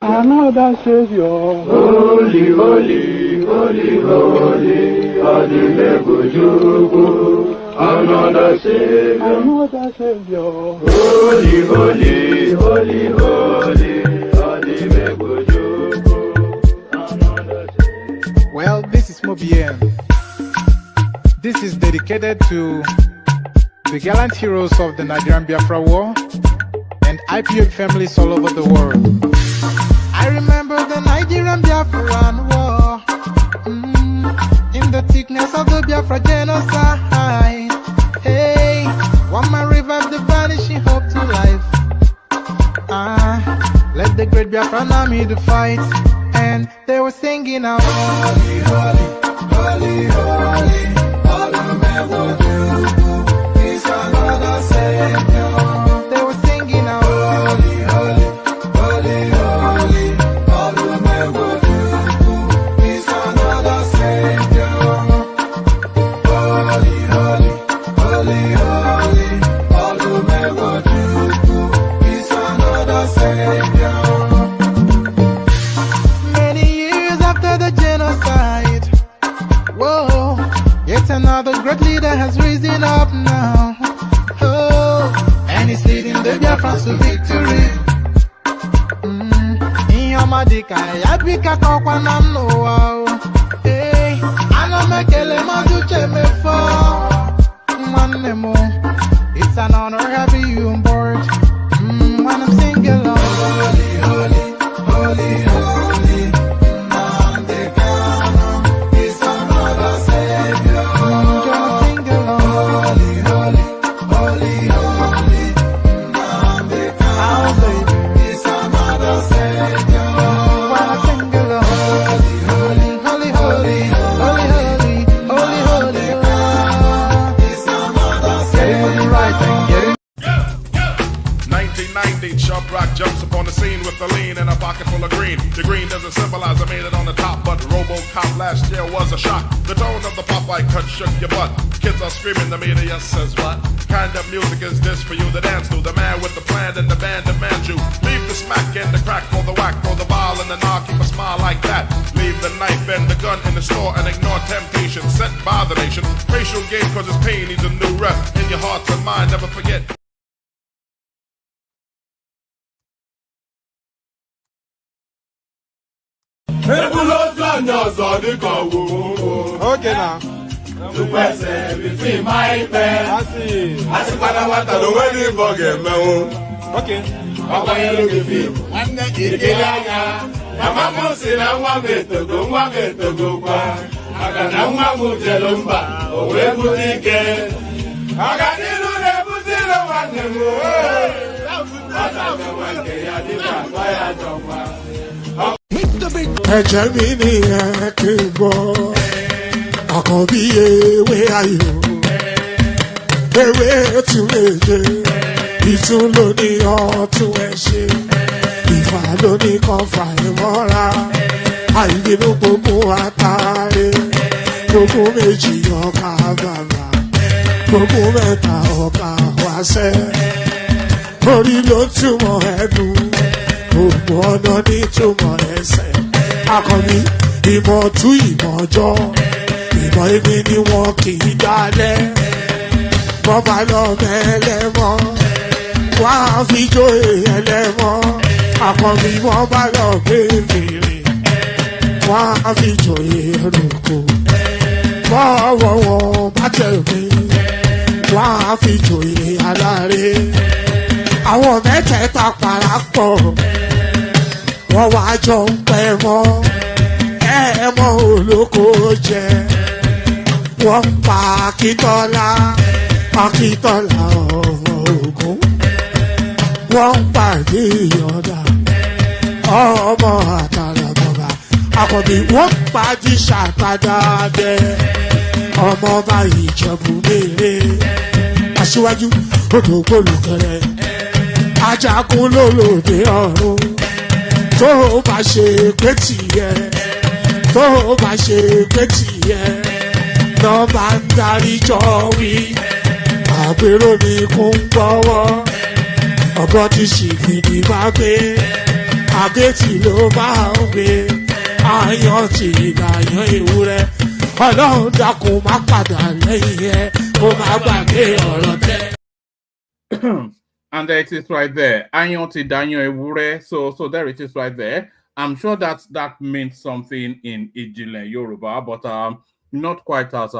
Another Savior, holy, holy, holy, holy, another Savior, holy, holy, holy, holy, Well, this is Mobien. This is dedicated to the gallant heroes of the Nigerian Biafra War and IPO families all over the world. I remember the Nigerian Biafran War, in the thickness of the Biafra genocide. Hey, one man revived the vanishing hope to life. Let the great Biafran army to fight, and they were singing out, holy, holy, holy, holy, all the men will do is another Savior. They were singing out, holy, holy, holy, holy, all the men will do is another Savior. Holy, holy, holy, holy, all the men will do is another Savior. Many years after the genocide, whoa, yet another great leader has risen up now. Oh, and he's leading the Biafrans to victory. Inyomadika yabika kwa namno. Hey, anomekele mazuche mefo. Manemo, it's an honor having you on board. When I'm singing along, holy, holy, holy, holy, it's another Savior. Just sing along, holy, holy, holy, holy, our Savior, it's another Savior. When I sing along, holy, holy, holy, holy, holy, holy, holy, holy, it's another Savior. Right and get it. 1990, Sharp Rock jumps upon the scene with the lean and a pocket full of green. The green doesn't symbolize I made it on the top, but RoboCop last year was a shock. The tone of the Popeye cut shook your butt. Kids are screaming, the media says what? Kind of music is this for you to dance to? The man with the plan and the band demands you. Leave the smack and the crack for the whack, for the vial and the knock, keep a smile like that. Leave the knife and the gun in the store and ignore temptation sent by the nation. Racial game causes pain, needs a new rep. In your heart and mind, never forget. Okay now. To pese bifi mai pe. Asi pada wata do weni forget me. Okay. Papa yelo bifi. Wanne kiriganya. Mama mo sina nwa meto go kwa. Aga na nwa mu jelomba. Owe butike. Aga nilu ne butilo wanne mo. Ata me wanke ya di kwa ya jomba. Ẹ̀jẹ̀ mi ni ẹ kí n gbọ́, àkànbí ewé ayò, ewé tún méje, ìtún ló ní ọ̀tún ẹ̀ ṣe, ìfà ló ní kan fà ẹ̀ mọ́ra, àìbínú gbogbo àtàrẹ, gbogbo méjì ọkà bàbà, gbogbo mẹ́ta ọkà wáṣẹ́, orí ló túmọ̀ ẹ̀dùn. Gbogbo ọ̀nà ní túmọ̀ ẹsẹ̀. Akọni ìmọ̀ tú ìmọ̀ ọjọ́. Ìmọ̀ ibi ni wọn kì í dálẹ̀. Bọ́bá lọ mẹ́lẹ́mọ́. Wá fi jóye ẹlẹ́mọ́. Akọni wọ́n bá lọ gbé fèrè. Wá fi jóye ẹlòkò. Bọ́wọ́ wọn bá tẹ̀ mí. Wá fi jóye aláre. Àwọn mẹ́tẹ̀ẹ̀ta parapọ̀. Wọ́n wá jọ ń pẹ́ mọ́, ẹ̀ẹ́mọ́ olóko jẹ. Wọ́n pa Akíntọ́lá ọmọ Ògún. Wọ́n pàdé Ìyọ̀dà ọmọ Àtàlàbọ̀bà. Àkànbí wọ́n pàdé Ṣàtàdàdẹ ọmọ ọba Ìjẹ̀bú Mèrè. Aṣíwájú odò gbólùkẹrẹ. Ajagun lólòdì ọ̀run. tó o bá ṣe pé tìyẹ tó o bá ṣe pé tìyẹ lọ́ bá ń darí jọ wí àgbèrò ni kò ń gbọ́wọ́ ọgọ́ ti ṣìgìdì bá gbé àgẹ́tì ló máa ń gbé àyàn tí ìlàyàn ewúrẹ́ ọlọ́run dákun má padà lẹ́yìn ẹ kó má gbàgbé ọ̀rọ̀ tẹ́. And there it is right there. Àyàn tí ìlàyàn ewúrẹ́. So there it is right there. I'm sure that means something in Ijile Yoruba, but not quite as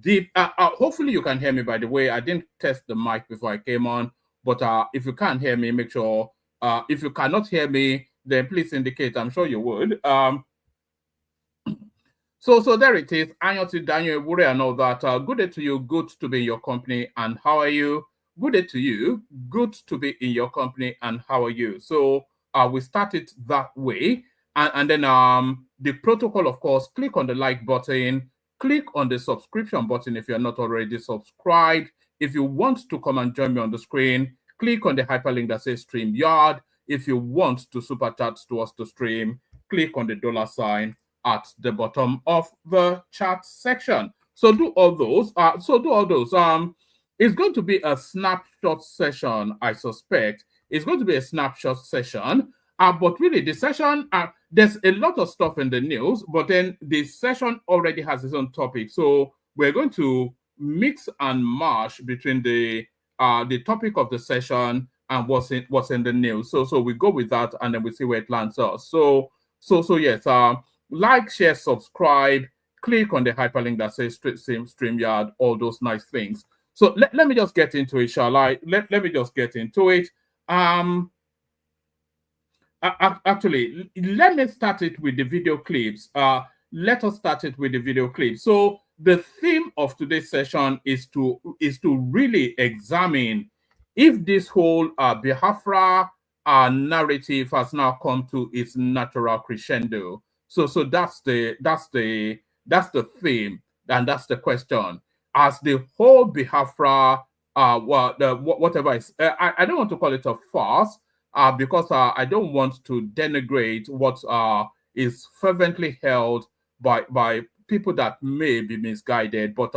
deep. Hopefully you can hear me, by the way. I didn't test the mic before I came on, but if you can't hear me, make sure, if you cannot hear me, then please indicate. I'm sure you would. So there it is. Anyoti Daniel Ewure and all that. Good day to you. Good to be in your company. And how are you? Good day to you. Good to be in your company. And how are you? So we started that way. And then the protocol, of course, click on the like button. Click on the subscription button if you're not already subscribed. If you want to come and join me on the screen, click on the hyperlink that says StreamYard. If you want to super chat to us to stream, click on the $ at the bottom of the chat section. So do all those. It's going to be a snapshot session, I suspect. It's going to be a snapshot session. But really, the session, there's a lot of stuff in the news, but then the session already has its own topic. So we're going to mix and mash between the topic of the session and what's in the news. So we go with that, and then we see where it lands us. So yes, like, share, subscribe, click on the hyperlink that says StreamYard, all those nice things. So let me just get into it, shall I? Let me just get into it. Actually, let me start it with the video clips. Let us start it with the video clips. So the theme of today's session is to really examine if this whole Biafra narrative has now come to its natural crescendo. So that's the theme, and that's the question. As the whole Biafra, whatever is, I don't want to call it a farce, because I don't want to denigrate what is fervently held by people that may be misguided, but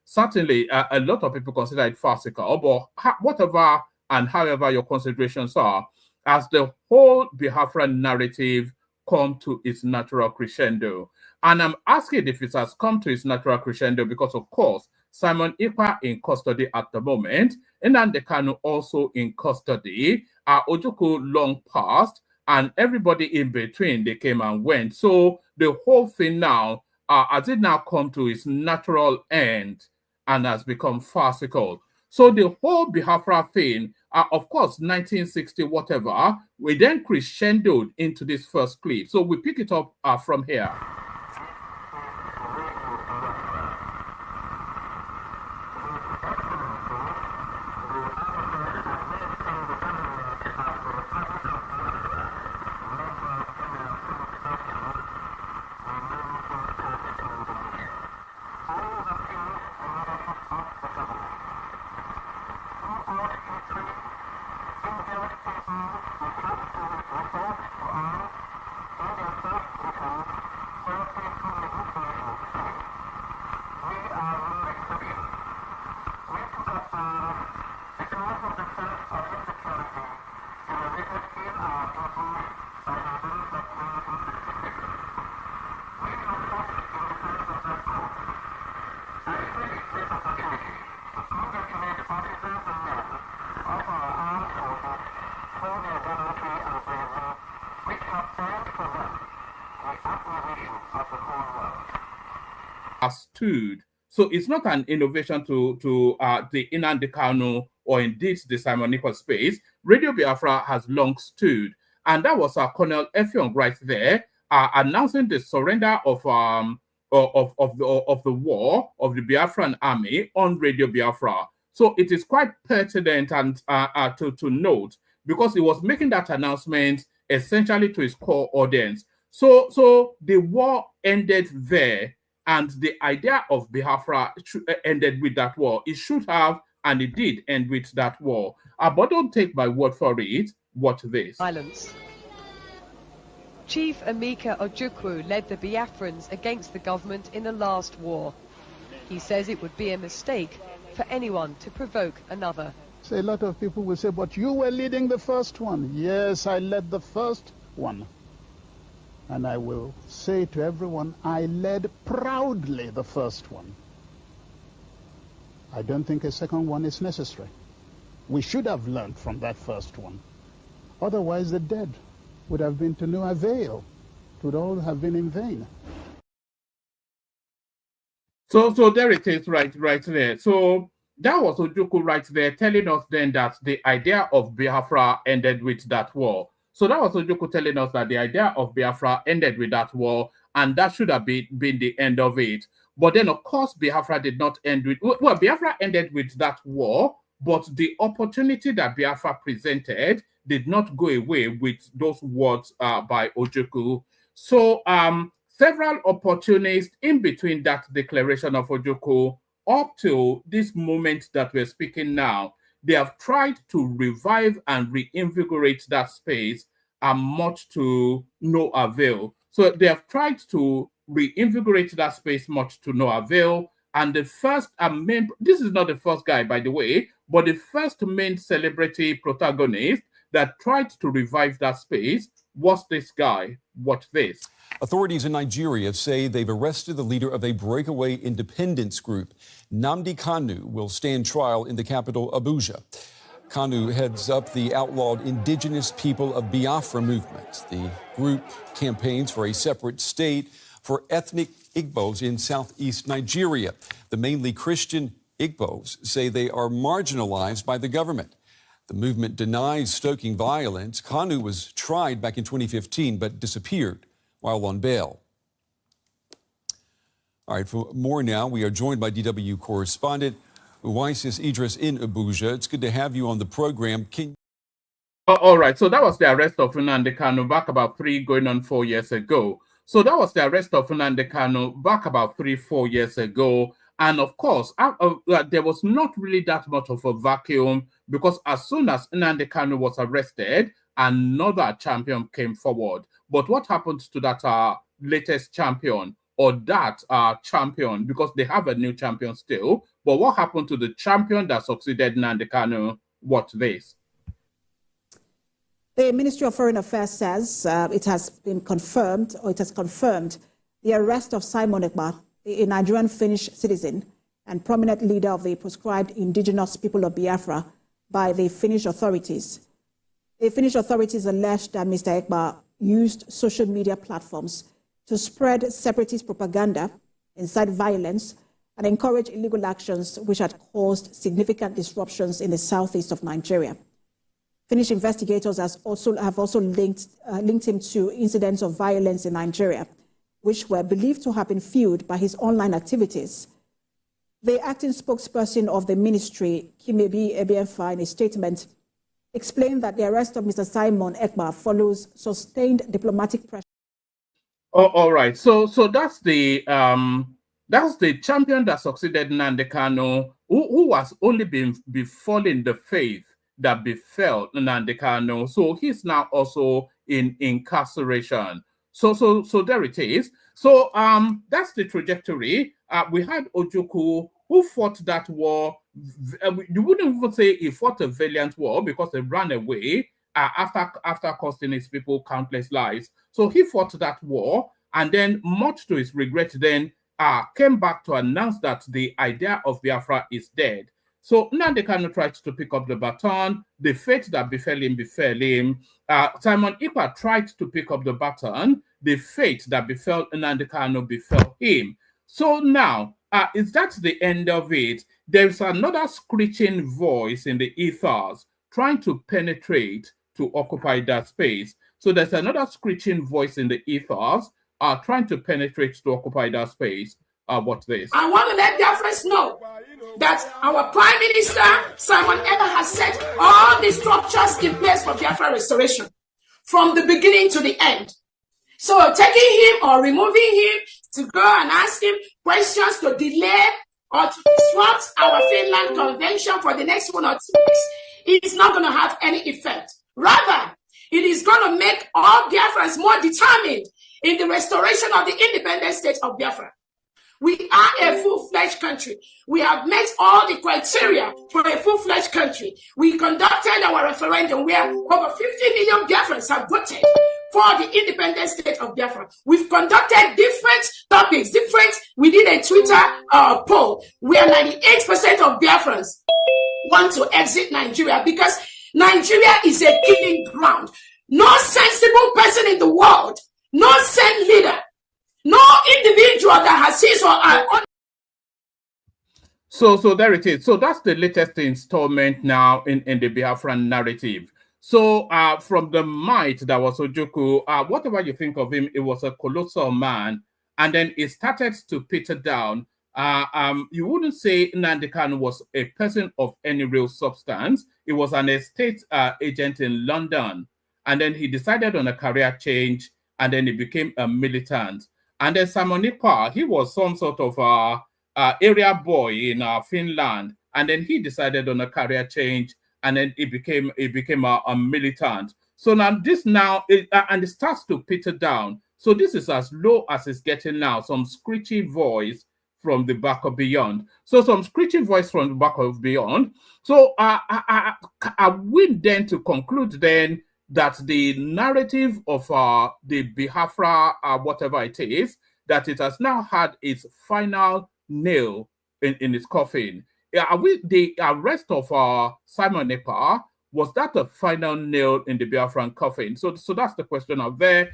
certainly a lot of people consider it farcical. But whatever and however your considerations are, as the whole Biafra narrative come to its natural crescendo. And I'm asking if it has come to its natural crescendo because, of course, Simon Ekpa in custody at the moment, and Nnamdi Kanu also in custody. Ojukwu long passed, and everybody in between, they came and went. So the whole thing now, has it now come to its natural end and has become farcical? So the whole Biafra thing, of course, 1960 whatever, we then crescendoed into this first clip. So we pick it up from here. Stood. So it's not an innovation to the Nnamdi Kanu or indeed the Simon Ekpa space. Radio Biafra has long stood, and that was Colonel Effiong right there announcing the surrender of the war of the Biafran army on Radio Biafra. So it is quite pertinent and to note, because he was making that announcement essentially to his core audience. So the war ended there. And the idea of Biafra ended with that war. It should have, and it did end with that war. But don't take my word for it. Watch this. Violence. Chief Emeka Ojukwu led the Biafrans against the government in the last war. He says it would be a mistake for anyone to provoke another. So a lot of people will say, but you were leading the first one. Yes, I led the first one. And I will say to everyone, I led proudly the first one. I don't think a second one is necessary. We should have learned from that first one. Otherwise, the dead would have been to no avail. It would all have been in vain. So there it is, right there. So that was Ojukwu right there, telling us then that the idea of Biafra ended with that war. So that was Ojukwu telling us that the idea of Biafra ended with that war, and that should have been the end of it. But then, of course, Biafra did not end with, well, Biafra ended with that war, but the opportunity that Biafra presented did not go away with those words by Ojukwu. So several opportunities in between that declaration of Ojukwu up to this moment that we're speaking now, they have tried to revive and reinvigorate that space, and much to no avail. So they have tried to reinvigorate that space, much to no avail. And the first main, this is not the first guy, by the way, but the first main celebrity protagonist that tried to revive that space was this guy. Watch this. Authorities in Nigeria say they've arrested the leader of a breakaway independence group. Nnamdi Kanu will stand trial in the capital, Abuja. Kanu heads up the outlawed indigenous people of Biafra movement. The group campaigns for a separate state for ethnic Igbos in southeast Nigeria. The mainly Christian Igbos say they are marginalized by the government. The movement denies stoking violence. Kanu was tried back in 2015 but disappeared while on bail. All right, for more now, we are joined by DW correspondent Uwaisis Idris in Abuja. It's good to have you on the program. All right, so that was the arrest of Nnamdi Kanu back about 3 going on 4 years ago. So that was the arrest of Nnamdi Kanu back about 3-4 years ago. And of course, there was not really that much of a vacuum, because as soon as Nnamdi Kanu was arrested, another champion came forward. But what happened to that latest champion, or that champion, because they have a new champion still, but what happened to the champion that succeeded Nnamdi Kanu? Watch this. The Ministry of Foreign Affairs says it has confirmed the arrest of Simon Ekpa, a Nigerian Finnish citizen and prominent leader of the proscribed indigenous people of Biafra, by the Finnish authorities. The Finnish authorities alleged that Mr. Ekpa used social media platforms to spread separatist propaganda, incite violence, and encourage illegal actions which had caused significant disruptions in the southeast of Nigeria. Finnish investigators have also linked him to incidents of violence in Nigeria, which were believed to have been fueled by his online activities. The acting spokesperson of the ministry, Kimebi Ebienfa, in a statement, explained that the arrest of Mr. Simon Ekpa follows sustained diplomatic pressure. Oh, all right. So that's the champion that succeeded Nnamdi Kanu, who was only befallen the faith that befell Nnamdi Kanu. So he's now also in incarceration. So there it is. So that's the trajectory. We had Ojukwu, who fought that war. You wouldn't even say he fought a valiant war, because he ran away after costing his people countless lives. So he fought that war, and then, much to his regret, then came back to announce that the idea of Biafra is dead. So Nnamdi Kanu tried to pick up the baton. The fate that befell him. Simon Ekpa tried to pick up the baton. The fate that befell Nnamdi Kanu befell him. So now, is that the end of it? There's another screeching voice in the ethers trying to penetrate to occupy that space. So there's another screeching voice in the ethers trying to penetrate to occupy that space. What's this? I want to let Biafrans know that our Prime Minister, Simon Ekpa, has set all the structures in place for Biafra restoration from the beginning to the end. So taking him or removing him to go and ask him questions to delay or to disrupt our Finland Convention for the next 1 or 2 weeks is not going to have any effect. Rather, It is going to make all Biafrans more determined in the restoration of the independent state of Biafra. We are a full-fledged country. We have met all the criteria for a full-fledged country. We conducted our referendum where over 50 million Biafrans have voted for the independent state of Biafra. We've conducted different topics, we did a Twitter poll where 98% of Biafrans want to exit Nigeria because Nigeria is a killing ground. No sensible person in the world, no sane leader, no individual that has his or her. So there it is. So that's the latest installment now in the Biafran narrative. So from the might that was Ojukwu, whatever you think of him, it was a colossal man. And then it started to peter down. You wouldn't say Nnamdi Kanu was a person of any real substance. He was an estate agent in London. And then he decided on a career change. And then he became a militant. And then Simon Ekpa, he was some sort of area boy in Finland. And then he decided on a career change. And then he became a militant. So now and it starts to peter down. So this is as low as it's getting now. Some screechy voice from the back of beyond. So some screechy voice from the back of beyond. So I will then to conclude then that the narrative of the Biafra, whatever it is, that it has now had its final nail in its coffin. The arrest of Simon Ekpa, was that a final nail in the Biafran coffin? So that's the question out there.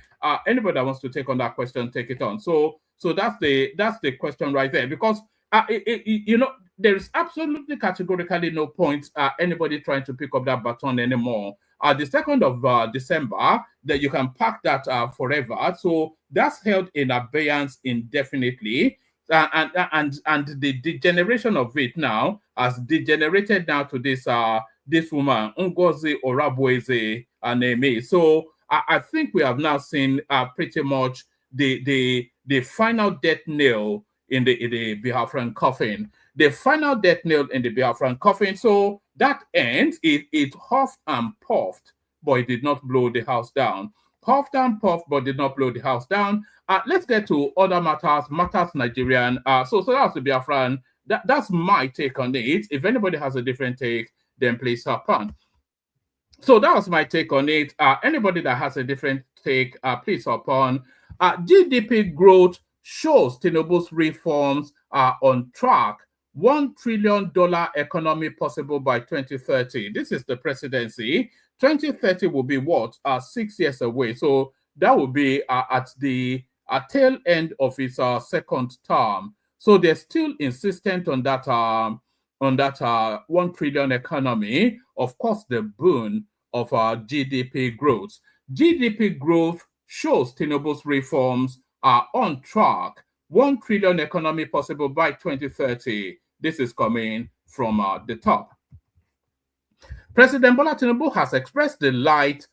Anybody that wants to take on that question, take it on. So that's the question right there, because there is absolutely categorically no point anybody trying to pick up that baton anymore. The 2nd of December, that you can pack that forever. So that's held in abeyance indefinitely. And the degeneration of it now has degenerated now to this woman, Ngozi Orabueze Aneme. So I think we have now seen pretty much the final death nail in the Biafran coffin. The final death nail in the Biafran coffin. So that ends, it huffed and puffed, but it did not blow the house down. Puffed and puffed, but did not blow the house down. Let's get to other matters Nigerian. So that's the Biafran. That's my take on it. If anybody has a different take, then please hop on. So that was my take on it. Anybody that has a different take, please hop on. GDP growth shows Tinubu's reforms are on track. $1 trillion economy possible by 2030. This is the presidency. 2030 will be what? 6 years away. So that will be at the tail end of its second term. So they're still insistent on that 1 trillion economy. Of course, the boon of GDP growth. GDP growth shows Tinubu's reforms are on track. 1 trillion economy possible by 2030. This is coming from the top. President Bola Tinubu has expressed delight.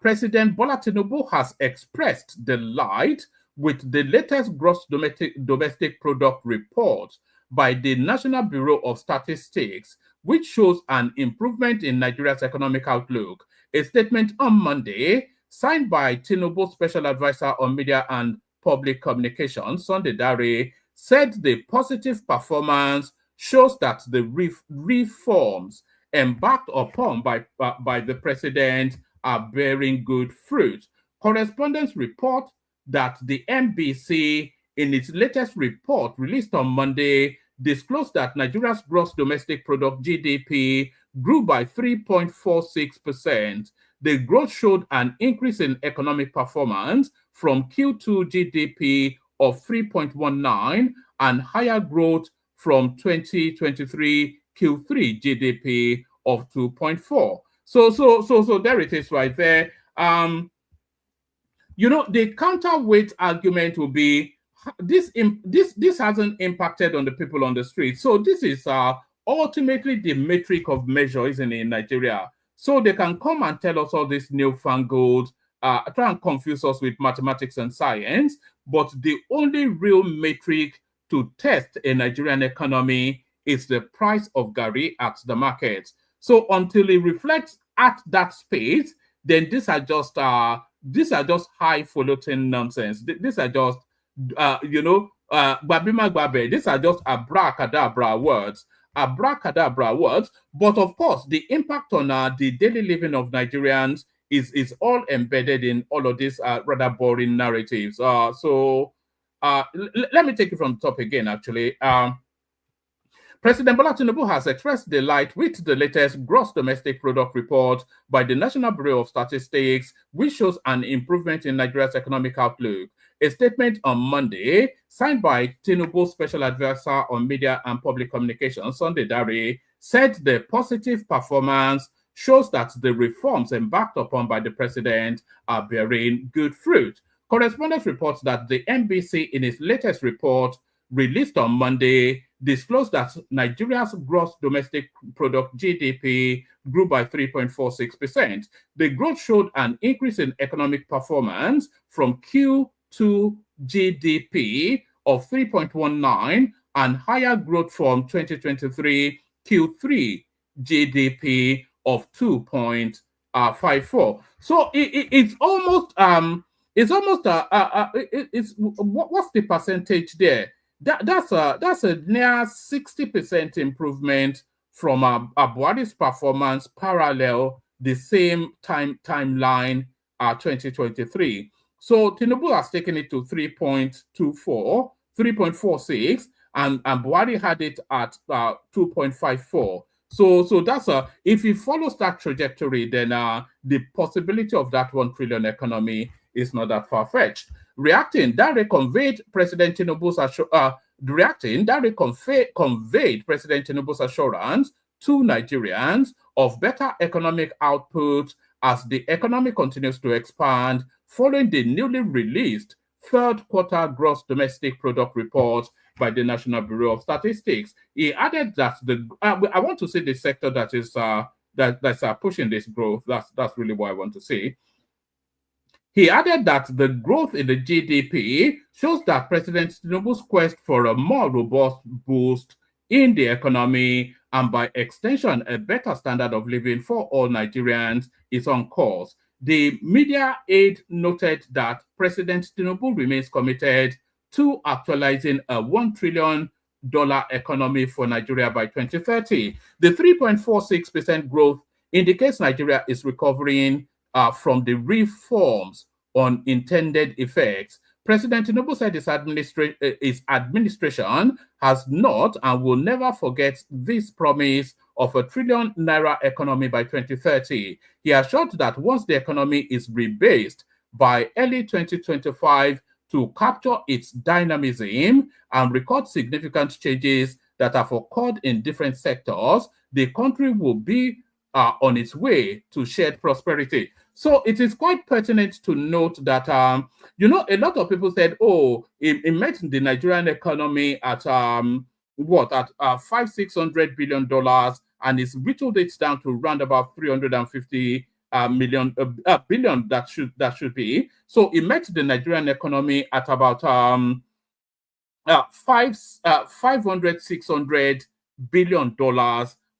President Bola Tinubu has expressed delight with the latest gross domestic product report by the National Bureau of Statistics, which shows an improvement in Nigeria's economic outlook. A statement on Monday, signed by Tinubu's Special Advisor on Media and Public Communications, Sunday Dare, said the positive performance shows that the reforms embarked upon by the president are bearing good fruit. Correspondents report that the NBC, in its latest report released on Monday, disclosed that Nigeria's gross domestic product GDP grew by 3.46%. The growth showed an increase in economic performance from Q2 GDP of 3.19 and higher growth from 2023 Q3 GDP of 2.4. So there it is right there. The counterweight argument will be this hasn't impacted on the people on the street. So this is ultimately the metric of measure, isn't it, in Nigeria? So they can come and tell us all this newfangled, try and confuse us with mathematics and science, but the only real metric to test a Nigerian economy is the price of Gari at the market. So until it reflects at that space, then these are just highfalutin nonsense. These are just babima babe. These are just abracadabra words. But of course, the impact on the daily living of Nigerians is all embedded in all of these rather boring narratives. So let me take it from the top again, actually. President Bola Tinubu has expressed delight with the latest gross domestic product report by the National Bureau of Statistics, which shows an improvement in Nigeria's economic outlook. A statement on Monday, signed by Tinubu's Special Advisor on Media and Public Communications, Sunday Dare, said the positive performance shows that the reforms embarked upon by the president are bearing good fruit. Correspondents report that the NBC, in its latest report released on Monday, disclosed that Nigeria's gross domestic product GDP grew by 3.46%. The growth showed an increase in economic performance from Q2 GDP of 3.19 and higher growth from 2023 Q3 GDP of 2.54. So it's almost what's the percentage there? That's a near 60% improvement from Buhari's performance parallel the same timeline 2023. So Tinubu has taken it to 3.24, 3.46, and Buhari had it at 2.54. So that's if he follows that trajectory, then the possibility of that 1 trillion economy is not that far-fetched. Reacting, Dare conveyed President Tinubu's assurance to Nigerians of better economic output as the economy continues to expand following the newly released third quarter gross domestic product report by the National Bureau of Statistics. He added that I want to see the sector that is that's pushing this growth. That's really what I want to see. He added that the growth in the GDP shows that President Tinubu's quest for a more robust boost in the economy and by extension a better standard of living for all Nigerians is on course. The media aide noted that President Tinubu remains committed to actualizing a $1 trillion economy for Nigeria by 2030. The 3.46% growth indicates Nigeria is recovering from the reforms on intended effects. President Tinubu said his administration has not and will never forget this promise of a trillion naira economy by 2030. He assured that once the economy is rebased by early 2025 to capture its dynamism and record significant changes that have occurred in different sectors, the country will be on its way to shared prosperity. So it is quite pertinent to note that, a lot of people said, it met the Nigerian economy at $500-600 billion, and it's whittled it down to around about 350 billion that should be. So it met the Nigerian economy at about $500-600 billion,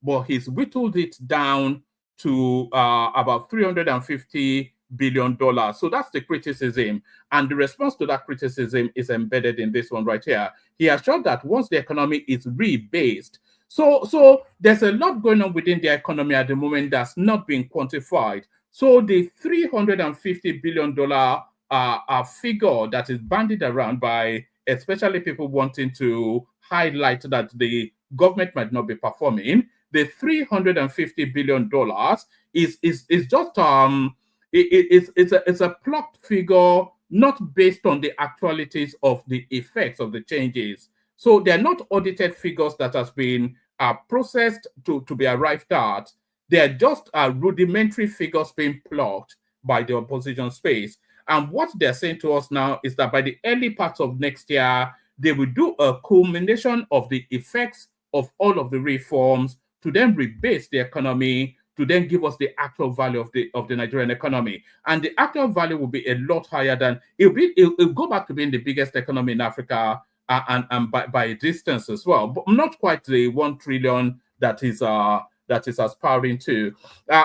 but he's whittled it down to about $350 billion. So that's the criticism. And the response to that criticism is embedded in this one right here. He assured that once the economy is rebased, so there's a lot going on within the economy at the moment that's not being quantified. So the $350 billion figure that is bandied around by especially people wanting to highlight that the government might not be performing, the $350 billion is just it's a plucked figure, not based on the actualities of the effects of the changes. So they're not audited figures that has been processed to be arrived at. They're just rudimentary figures being plucked by the opposition space. And what they're saying to us now is that by the early part of next year, they will do a culmination of the effects of all of the reforms to then rebase the economy, to then give us the actual value of the Nigerian economy. And the actual value will be a lot higher than, it'll go back to being the biggest economy in Africa and by a distance as well, but not quite the 1 trillion that is that is aspiring to.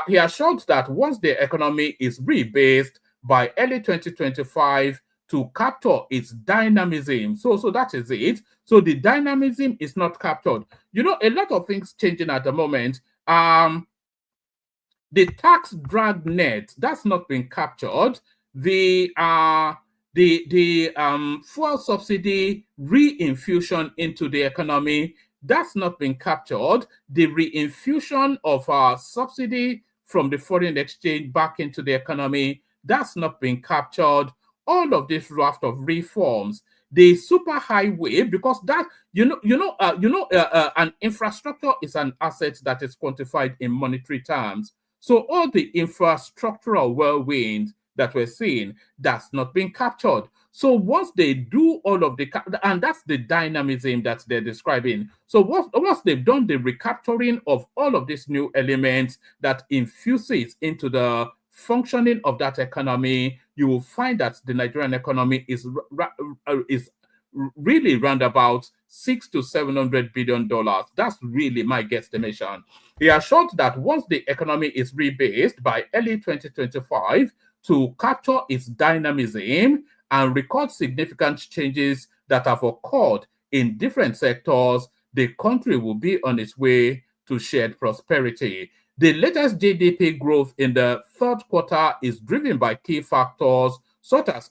He assured that once the economy is rebased by early 2025 to capture its dynamism. So that is it. So the dynamism is not captured. You know, a lot of things changing at the moment. The tax drag net, that's not been captured. The fuel subsidy reinfusion into the economy, that's not been captured. The reinfusion of subsidy from the foreign exchange back into the economy, that's not been captured. All of this raft of reforms, the super highway, because that an infrastructure is an asset that is quantified in monetary terms. So all the infrastructural whirlwind that we're seeing, that's not being captured. So once they do all of the, and that's the dynamism that they're describing. So once they've done the recapturing of all of these new elements that infuses into the functioning of that economy, you will find that the Nigerian economy is really round about $600 to $700 billion. That's really my guesstimation. He assured that once the economy is rebased by early 2025 to capture its dynamism and record significant changes that have occurred in different sectors, the country will be on its way to shared prosperity. The latest GDP growth in the third quarter is driven by key factors such as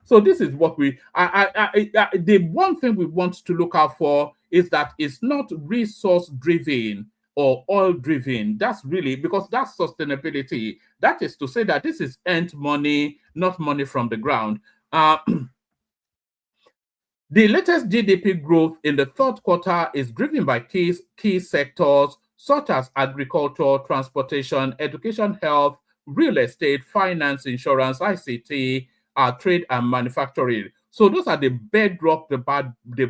so this is what we the one thing we want to look out for is that it's not resource driven or oil driven. That's really, because that's sustainability. That is to say that this is earned money, not money from the ground. The latest GDP growth in the third quarter is driven by key sectors such as agriculture, transportation, education, health, real estate, finance, insurance, ICT, trade, and manufacturing. So those are the bedrock, the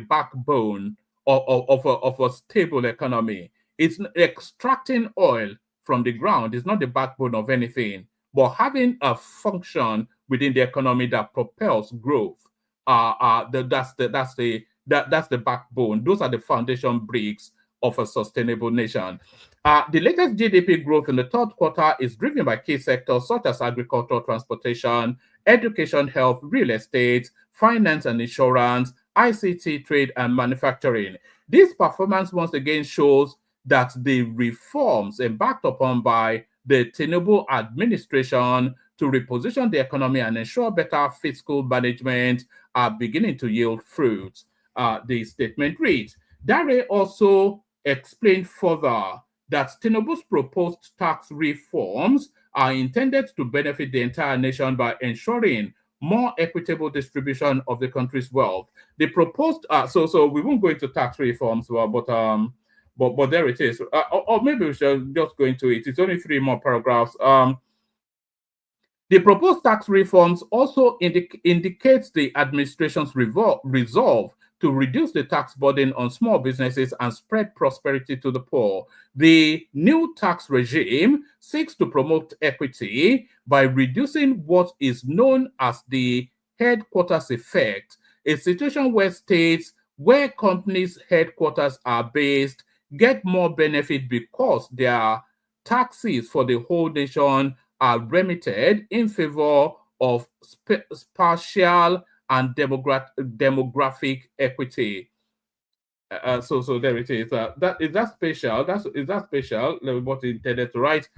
backbone of a stable economy. It's extracting oil from the ground is not the backbone of anything, but having a function within the economy that propels growth. That's the backbone. Those are the foundation bricks of a sustainable nation. The latest GDP growth in the third quarter is driven by key sectors such as agriculture, transportation, education, health, real estate, finance and insurance, ICT, trade, and manufacturing. This performance once again shows that the reforms embarked upon by the Tinubu administration to reposition the economy and ensure better fiscal management are beginning to yield fruit. The statement reads, Dare also explained further that Tinubu's proposed tax reforms are intended to benefit the entire nation by ensuring more equitable distribution of the country's wealth. The proposed, so we won't go into tax reforms, but there it is. Or maybe we should just go into it. It's only 3 more paragraphs. The proposed tax reforms also indicates the administration's resolve to reduce the tax burden on small businesses and spread prosperity to the poor. The new tax regime seeks to promote equity by reducing what is known as the headquarters effect, a situation where states where companies' headquarters are based get more benefit because their taxes for the whole nation are remitted in favor of spatial and demographic equity. So there it is. Is that spatial? What intended to write?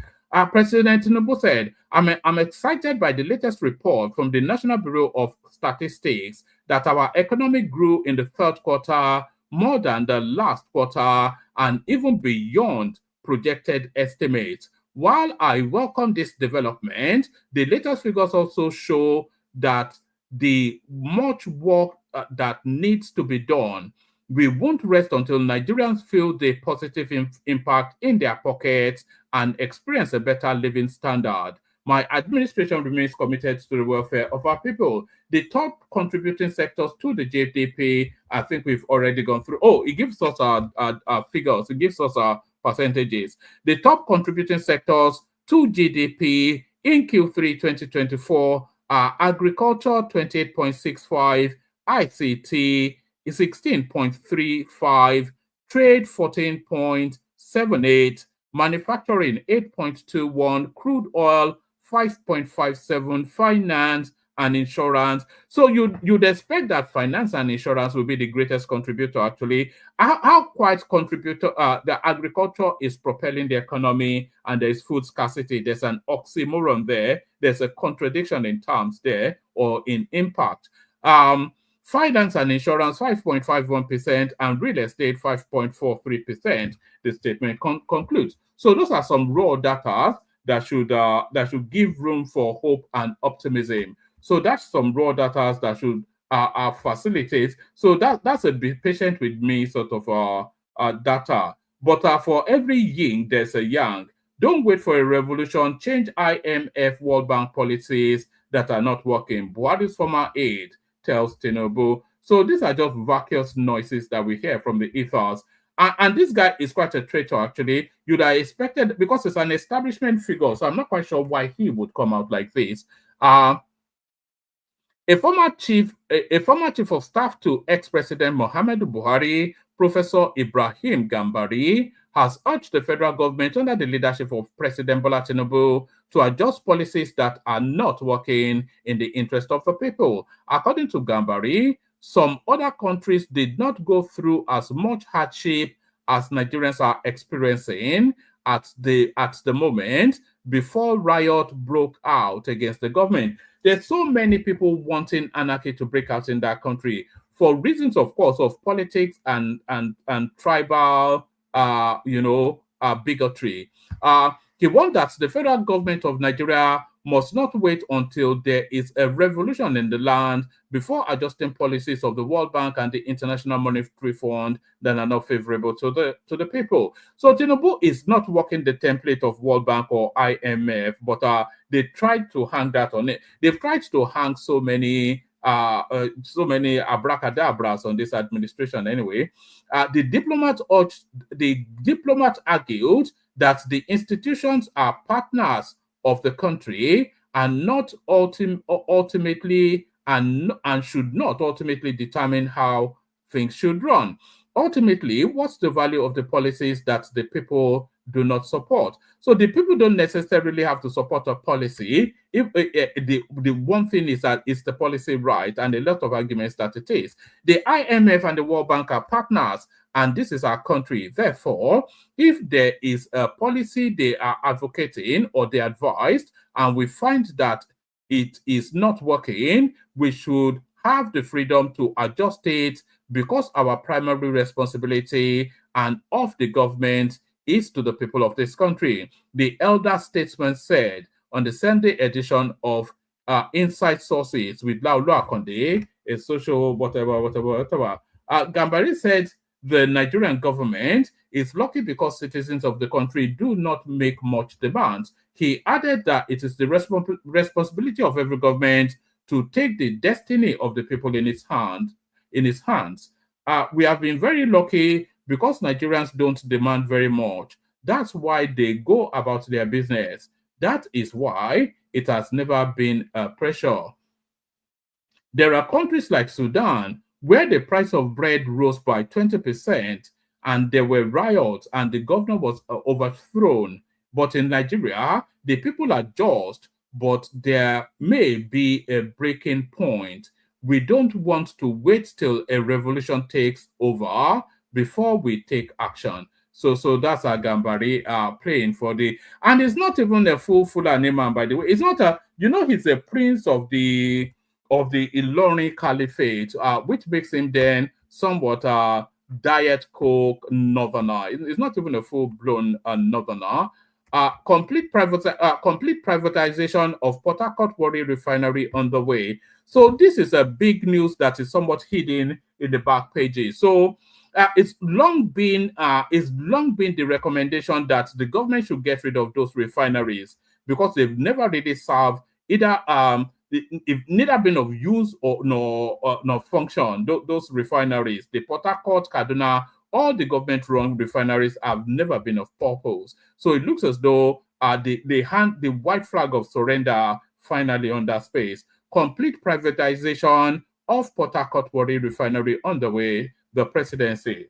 President Tinubu said, I'm excited by the latest report from the National Bureau of Statistics that our economy grew in the third quarter more than the last quarter and even beyond projected estimates. While I welcome this development, the latest figures also show that the much work that needs to be done. We won't rest until Nigerians feel the positive impact in their pockets and experience a better living standard. My administration remains committed to the welfare of our people. The top contributing sectors to the GDP, I think we've already gone through. Oh, it gives us our figures. It gives us our percentages. The top contributing sectors to GDP in Q3 2024 are agriculture 28.65, ICT 16.35, trade 14.78, manufacturing 8.21, crude oil 5.57, finance and insurance. So you'd expect that finance and insurance will be the greatest contributor. Actually, how quite contributor the agriculture is propelling the economy, and there is food scarcity. There's an oxymoron there. There's a contradiction in terms there, or in impact. Finance and insurance 5.51%, and real estate 5.43%. The statement concludes. So those are some raw data that should give room for hope and optimism. So that's some raw data that should facilitate. So that's a be patient with me sort of data. But for every yin, there's a yang. Don't wait for a revolution. Change IMF, World Bank policies that are not working. Buhari's former aide tells Tinubu. So these are just vacuous noises that we hear from the ethos. And this guy is quite a traitor, actually. You'd have expected, because it's an establishment figure, so I'm not quite sure why he would come out like this. A former chief of staff to ex-president Muhammadu Buhari, Professor Ibrahim Gambari, has urged the federal government under the leadership of President Bola Tinubu to adjust policies that are not working in the interest of the people. According to Gambari, some other countries did not go through as much hardship as Nigerians are experiencing at the moment before riot broke out against the government. There's so many people wanting anarchy to break out in that country for reasons, of course, of politics and tribal, bigotry. He warned that the federal government of Nigeria must not wait until there is a revolution in the land before adjusting policies of the World Bank and the International Monetary Fund that are not favorable to the people. So Tinubu is not working the template of World Bank or IMF, but they tried to hang that on it. They've tried to hang so many abracadabras on this administration anyway. The diplomat argued that the institutions are partners of the country and not ultimately and should not ultimately determine how things should run. Ultimately, what's the value of the policies that the people do not support? So the people don't necessarily have to support a policy. If the one thing is that it's the policy right, and a lot of arguments that it is. The IMF and the World Bank are partners, and this is our country. Therefore, if there is a policy they are advocating or they advised, and we find that it is not working, we should have the freedom to adjust it, because our primary responsibility and of the government is to the people of this country. The elder statesman said on the Sunday edition of Inside Sources with Laulu Akonde, a social whatever. Gambari said the Nigerian government is lucky because citizens of the country do not make much demands. He added that it is the responsibility of every government to take the destiny of the people in its hands. We have been very lucky because Nigerians don't demand very much. That's why they go about their business. That is why it has never been a pressure. There are countries like Sudan where the price of bread rose by 20% and there were riots and the governor was overthrown. But in Nigeria, the people are just, but there may be a breaking point. We don't want to wait till a revolution takes over before we take action. So that's our Gambari playing for the, and it's not even a full man, by the way. It's not a, he's a prince of the Ilorin Caliphate, which makes him then somewhat Diet Coke northerner. It's not even a full-blown northerner. Complete privatization of Port Harcourt Warri Refinery on the way. So this is a big news that is somewhat hidden in the back pages. So it's long been the recommendation that the government should get rid of those refineries because they've never really served either if neither been of use or nor function. Those refineries, the Port Harcourt, Kaduna, all the government-run refineries have never been of purpose. So it looks as though they hand the white flag of surrender finally on that space. Complete privatization of Port Harcourt Warri Refinery on the way, the presidency.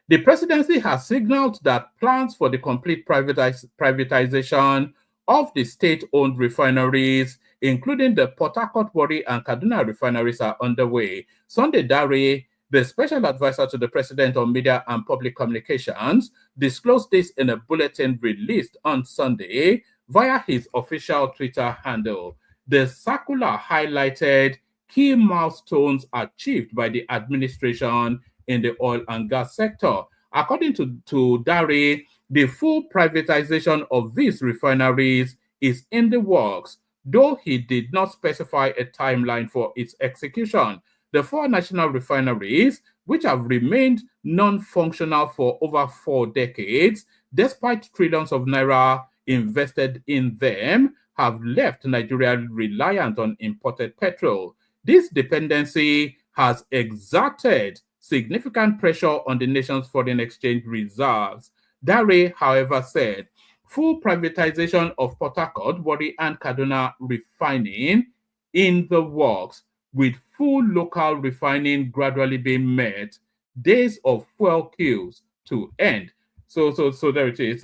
The presidency has signaled that plans for the complete privatization of the state-owned refineries, including the Port Harcourt, Warri, and Kaduna refineries, are underway. Sunday Dare, the special advisor to the president on media and public communications, disclosed this in a bulletin released on Sunday via his official Twitter handle. The circular highlighted key milestones achieved by the administration in the oil and gas sector. According to Dare, the full privatization of these refineries is in the works, though he did not specify a timeline for its execution. The 4 national refineries, which have remained non-functional for over 4 decades, despite trillions of naira invested in them, have left Nigeria reliant on imported petrol. This dependency has exerted significant pressure on the nation's foreign exchange reserves. Dare, however, said full privatization of Port Harcourt, Warri, and Kaduna refining in the works, with full local refining gradually being met, days of fuel queues to end. So there it is.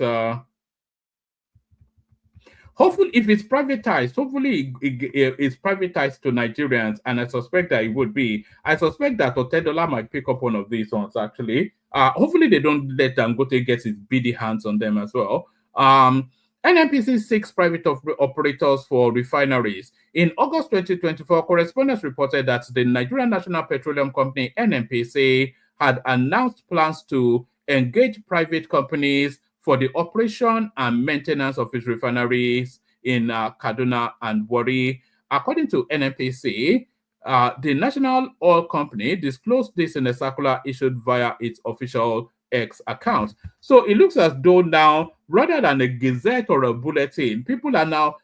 Hopefully, if it's privatized, hopefully it's privatized to Nigerians, and I suspect that it would be. I suspect that Otedola might pick up one of these ones, actually. Hopefully, they don't let Dangote get his beady hands on them as well. NNPC seeks private operators for refineries. In August 2024, correspondents reported that the Nigerian National Petroleum Company, NNPC, had announced plans to engage private companies for the operation and maintenance of its refineries in Kaduna and Warri. According to NNPC, the National Oil Company disclosed this in a circular issued via its official X account. So it looks as though now, rather than a gazette or a bulletin, people are now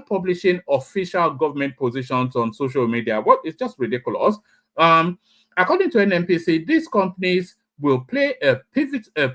publishing official government positions on social media. What is just ridiculous. According to NNPC, these companies will play a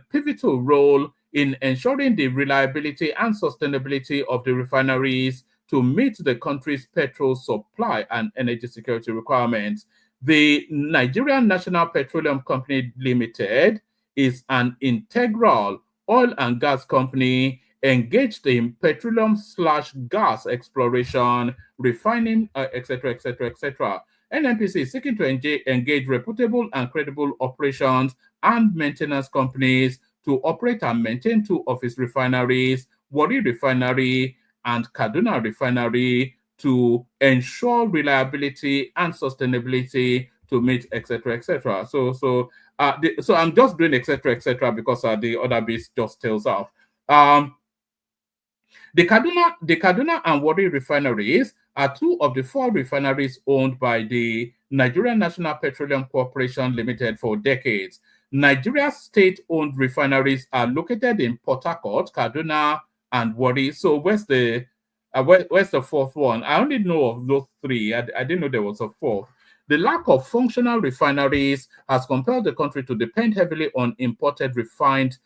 pivotal role in ensuring the reliability and sustainability of the refineries to meet the country's petrol supply and energy security requirements. The Nigerian National Petroleum Company Limited is an integral oil and gas company engaged in petroleum/gas exploration, refining, etc., etc., etc. NNPC is seeking to engage reputable and credible operations and maintenance companies to operate and maintain 2 of its refineries, Warri Refinery and Kaduna Refinery, to ensure reliability and sustainability to meet, etc., etc. So I'm just doing etc., etc. because the other bit just tails off. The Kaduna and Warri refineries are 2 of the 4 refineries owned by the Nigerian National Petroleum Corporation Limited for decades. Nigeria's state-owned refineries are located in Port Harcourt, Kaduna, and Warri. So where's the 4th one? I only know of those 3. I didn't know there was a 4th. The lack of functional refineries has compelled the country to depend heavily on imported refined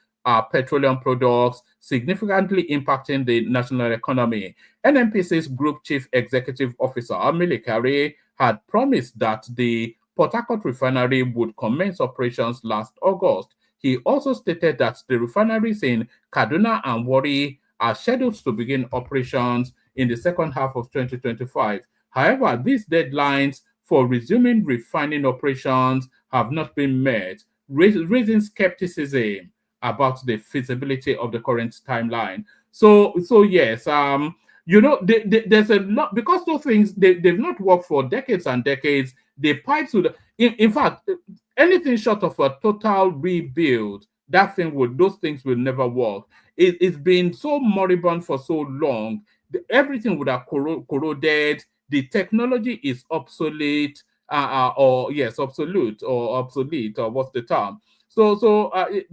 petroleum products, significantly impacting the national economy. NNPC's Group Chief Executive Officer, Milikari, had promised that the Port Harcourt refinery would commence operations last August. He also stated that the refineries in Kaduna and Warri are scheduled to begin operations in the second half of 2025. However, these deadlines for resuming refining operations have not been met, raising skepticism about the feasibility of the current timeline. So yes, there's a lot, because those things they've not worked for decades and decades. The pipes would, in fact, anything short of a total rebuild, those things will never work. It's been so moribund for so long. Everything would have corroded. The technology is obsolete, obsolete, or what's the term?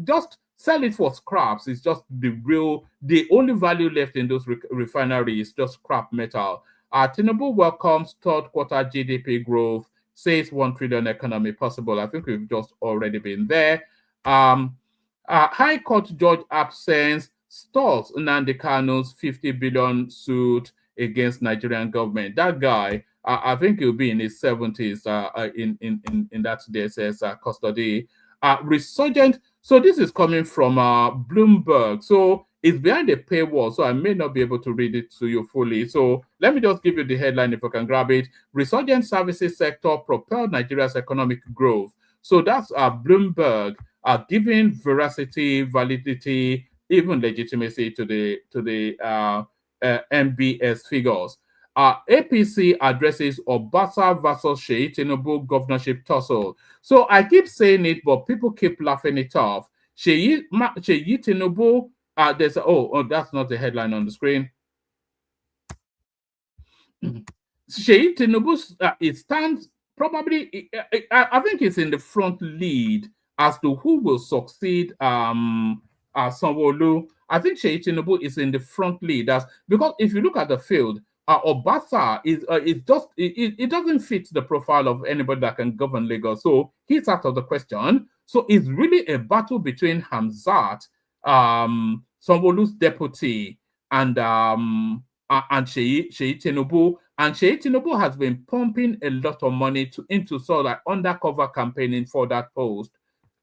Just sell it for scraps. It's just the only value left in those refineries is just scrap metal. Tinubu welcomes 3rd quarter GDP growth, says 1 trillion economy possible. I think we've just already been there. High Court judge absence stalls Nnamdi Kanu's 50 billion suit against Nigerian government. That guy, I think he'll be in his 70s in that DSS custody. Resurgent So this is coming from Bloomberg. So it's behind a paywall, so I may not be able to read it to you fully. So let me just give you the headline if I can grab it. Resurgent services sector propelled Nigeria's economic growth. So that's Bloomberg giving veracity, validity, even legitimacy to the MBS figures. APC addresses Obasa versus Sheyi Tinubu governorship tussle. So I keep saying it, but people keep laughing it off. Sheyi Tinubu, that's not the headline on the screen. Sheyi Tinubu, it stands probably, I think it's in the front lead as to who will succeed Sanwo-Olu. I think Sheyi Tinubu is in the front lead because if you look at the field, Obasa it doesn't fit the profile of anybody that can govern Lagos, so he's out of the question. So it's really a battle between Hamzat, Sanwo-Olu's deputy, and Sheyi Tinubu. And Sheyi Tinubu has been pumping a lot of money into sort of like undercover campaigning for that post.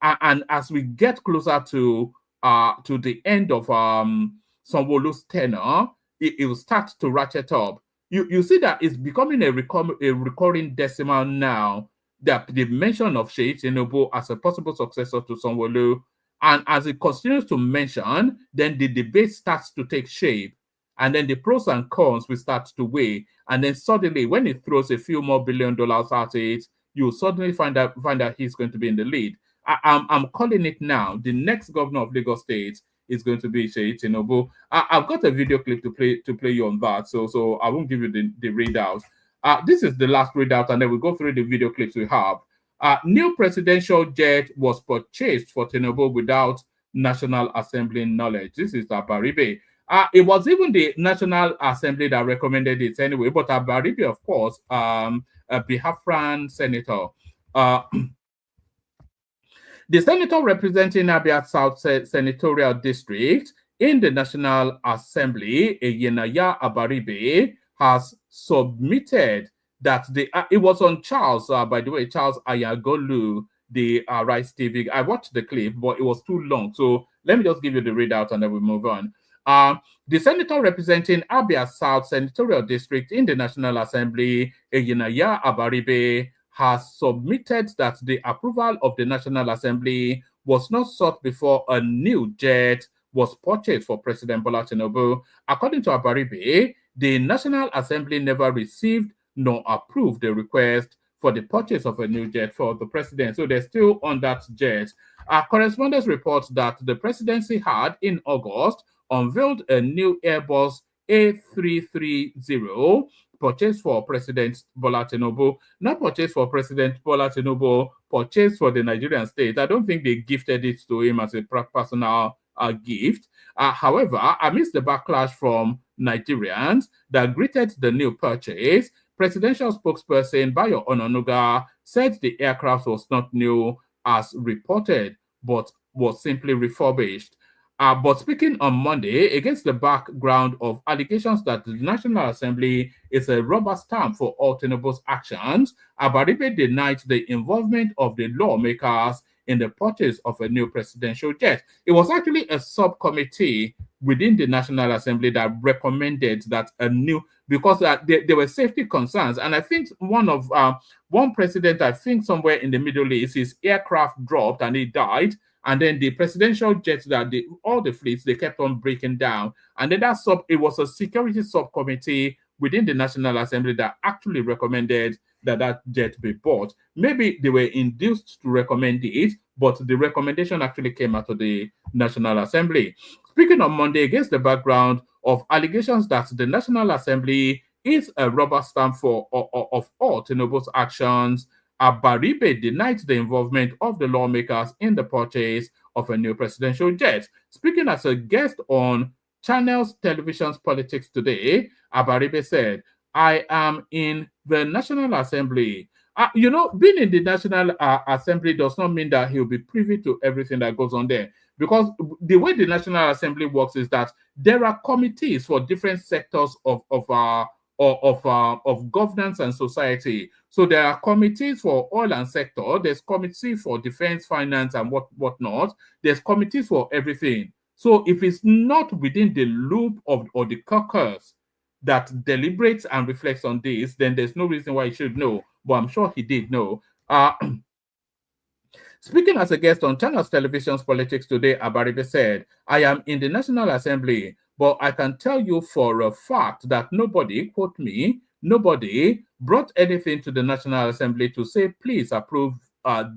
And as we get closer to the end of Sanwo-Olu's tenure, it will start to ratchet up. You see that it's becoming a recurring decimal now, that the mention of Sheyi Tinubu as a possible successor to Sanwo-Olu. And as it continues to mention, then the debate starts to take shape. And then the pros and cons will start to weigh. And then suddenly, when it throws a few more $1 billion at it, you'll suddenly find out he's going to be in the lead. I'm calling it now. The next governor of Lagos State is going to be Sheyi Tinubu. I've got a video clip to play you on that, so I won't give you the readout. This is the last readout, and then we'll go through the video clips we have. New presidential jet was purchased for Tinubu without National Assembly knowledge. This is Abaribe. It was even the National Assembly that recommended it anyway, but Abaribe, of course, a Biafran senator. The senator representing Abia South Senatorial District in the National Assembly, Yenaya Abaribe, has submitted that it was on Charles, by the way, Charles Ayagolu, the Rice TV. I watched the clip, but it was too long. So let me just give you the readout and then we move on. The senator representing Abia South Senatorial District in the National Assembly, Yenaya Abaribe, has submitted that the approval of the National Assembly was not sought before a new jet was purchased for President Bola Tinubu. According to Abaribe, the National Assembly never received nor approved the request for the purchase of a new jet for the president. So they're still on that jet. Correspondents report that the presidency had, in August, unveiled a new Airbus A330 purchased for President Bola Tinubu, not purchased for President Bola Tinubu, purchased for the Nigerian state. I don't think they gifted it to him as a personal gift. However, amidst the backlash from Nigerians that greeted the new purchase, presidential spokesperson Bayo Ononuga said the aircraft was not new as reported, but was simply refurbished. But speaking on Monday, against the background of allegations that the National Assembly is a rubber stamp for all Tinubu's actions, Abaribe denied the involvement of the lawmakers in the purchase of a new presidential jet. It was actually a subcommittee within the National Assembly that recommended that a new, because there were safety concerns. And I think one president, I think somewhere in the Middle East, his aircraft dropped and he died. And then the presidential jets that all the fleets, they kept on breaking down. And then it was a security subcommittee within the National Assembly that actually recommended that jet be bought. Maybe they were induced to recommend it, but the recommendation actually came out of the National Assembly. Speaking on Monday, against the background of allegations that the National Assembly is a rubber stamp of all Tinubu's actions, Abaribe denied the involvement of the lawmakers in the purchase of a new presidential jet. Speaking as a guest on Channels Television's Politics Today, Abaribe said, "I am in the National Assembly." Being in the National Assembly does not mean that he'll be privy to everything that goes on there. Because the way the National Assembly works is that there are committees for different sectors of of governance and society. So there are committees for oil and sector, there's committee for defense, finance, and whatnot. There's committees for everything. So if it's not within the loop of or the caucus that deliberates and reflects on this, then there's no reason why he should know. But I'm sure he did know. Speaking as a guest on Channels Television's Politics Today, Abaribe said, I am in the National Assembly, but I can tell you for a fact that nobody, quote me, nobody brought anything to the National Assembly to say, please approve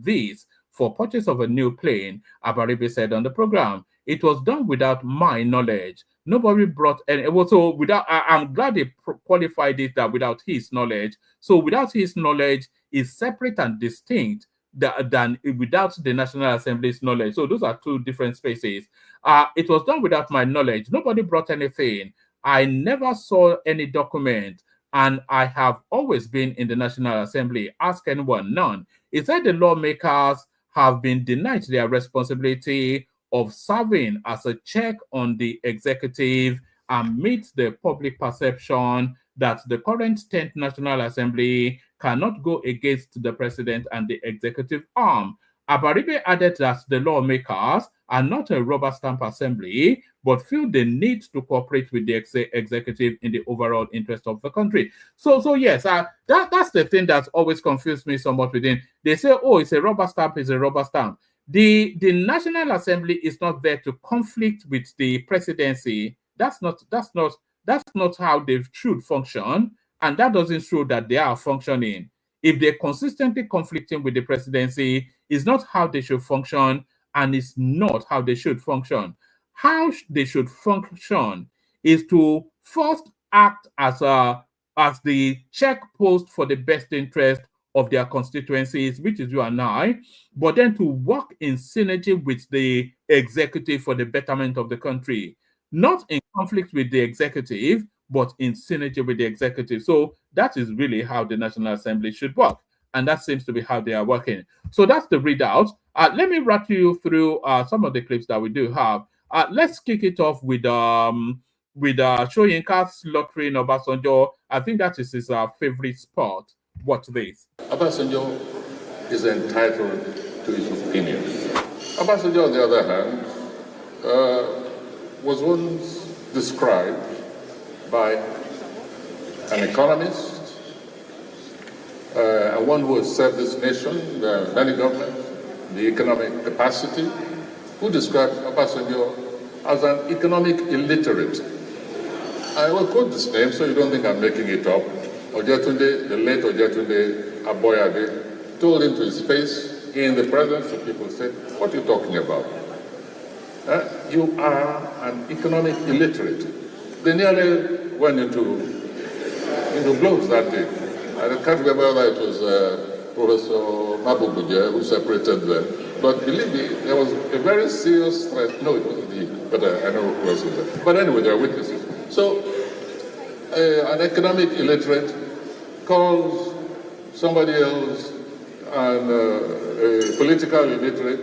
this for purchase of a new plane, Abaribe said on the program. It was done without my knowledge. Nobody brought any. So without, I'm glad they qualified it that without his knowledge. So without his knowledge is separate and distinct than without the National Assembly's knowledge. So those are two different spaces. It was done without my knowledge. Nobody brought anything. I never saw any document, and I have always been in the National Assembly. Ask anyone, none. It said the lawmakers have been denied their responsibility of serving as a check on the executive and meet the public perception that the current 10th National Assembly cannot go against the president and the executive arm. Abaribe added that the lawmakers are not a rubber stamp assembly, but feel the need to cooperate with the executive in the overall interest of the country. So yes, that's the thing that's always confused me somewhat within. They say, oh, it's a rubber stamp, it's a rubber stamp. The National Assembly is not there to conflict with the presidency. That's not how they should function, and that doesn't show that they are functioning. If they're consistently conflicting with the presidency, it's not how they should function, and it's not how they should function. How they should function is to first act as the check post for the best interest of their constituencies, which is you and I, but then to work in synergy with the executive for the betterment of the country, not in conflict with the executive, but in synergy with the executive. So that is really how the National Assembly should work. And that seems to be how they are working. So that's the readout. Let me rattle you through some of the clips that we do have. Let's kick it off with Soyinka slaughtering Obasanjo. I think that is his favorite spot. Watch this. Obasanjo is entitled to his opinion. Obasanjo, on the other hand, was once described by an economist and one who has served this nation, many governments, the economic capacity, who described Obasanjo as an economic illiterate. I will quote this name so you don't think I'm making it up. Ojetunde, the late Ojetunde Aboyade, told him to his face in the presence of people, said, what are you talking about? You are an economic illiterate. They nearly went into blows that day. I can't remember whether it was Professor Mabubuje who separated them. But believe me, there was a very serious threat. No, it wasn't he, but I know who else was there. But anyway, there are witnesses. So, an economic illiterate calls somebody else a political illiterate,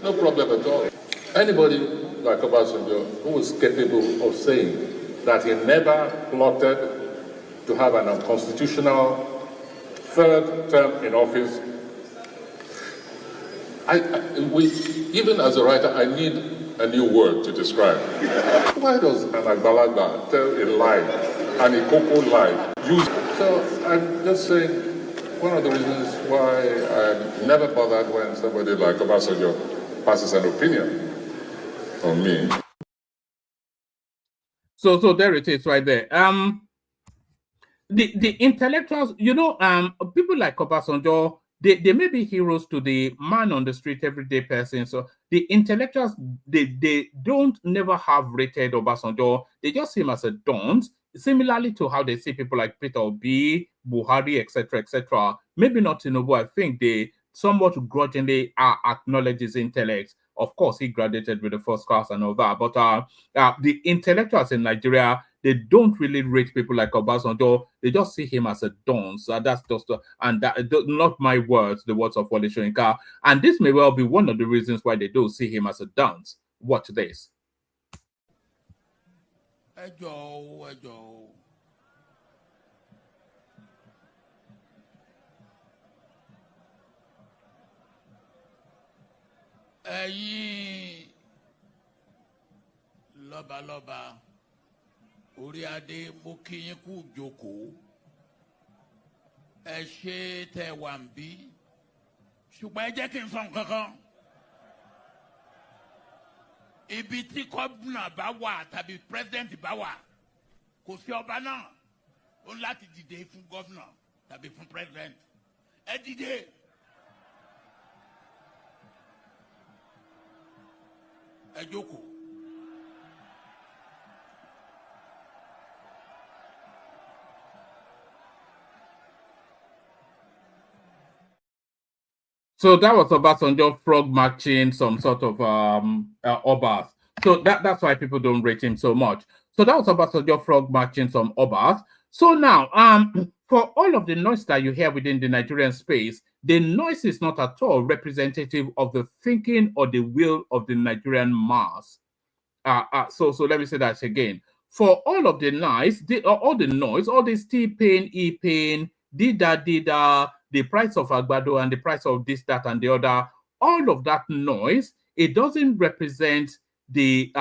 no problem at all. Anybody like Obasanjo who was capable of saying that he never plotted to have an unconstitutional third term in office, even as a writer, I need a new word to describe. Why does an Agbalagba tell a lie, an Ikoko lie? So I'm just saying, one of the reasons why I'm never bothered when somebody like Obasanjo passes an opinion on me. So there it is right there. The intellectuals, people like Obasanjo, they may be heroes to the man on the street, everyday person. So the intellectuals, they don't never have rated Obasanjo. They just see him as a dunce, similarly to how they see people like Peter Obi, Buhari, etc., etc. Maybe not Tinubu. I think they somewhat grudgingly acknowledge his intellect. Of course, he graduated with the first class and all that. But the intellectuals in Nigeria, they don't really rate people like Obasanjo. They just see him as a dunce. That's just not my words, the words of Wole Soyinka. And this may well be one of the reasons why they do see him as a dunce. Watch this. ẹ̀yin lọ́balọ́ba orí adé mo kí yín kú jókòó ẹ ṣé tẹ́ wà ń bí ṣùgbọ́n ẹ jẹ́ kí n sọ nǹkan kan ibi tí gómìnà bá wà tàbí pírẹsidẹ́ǹtì bá wà kò sí ọba náà ó ní láti dìde fún gómìnà tàbí fún pírẹsidẹ́ǹtì ẹ dìde. ẹ jókòó. So that was Obasanjo frog marching some sort of obas. So that's why people don't rate him so much. So that was Obasanjo frog marching some obas. So now, for all of the noise that you hear within the Nigerian space, the noise is not at all representative of the thinking or the will of the Nigerian mass. So let me say that again. For all of the noise, all this T-pain, E-pain, dida, the price of agbado and the price of this, that, and the other, all of that noise, it doesn't represent the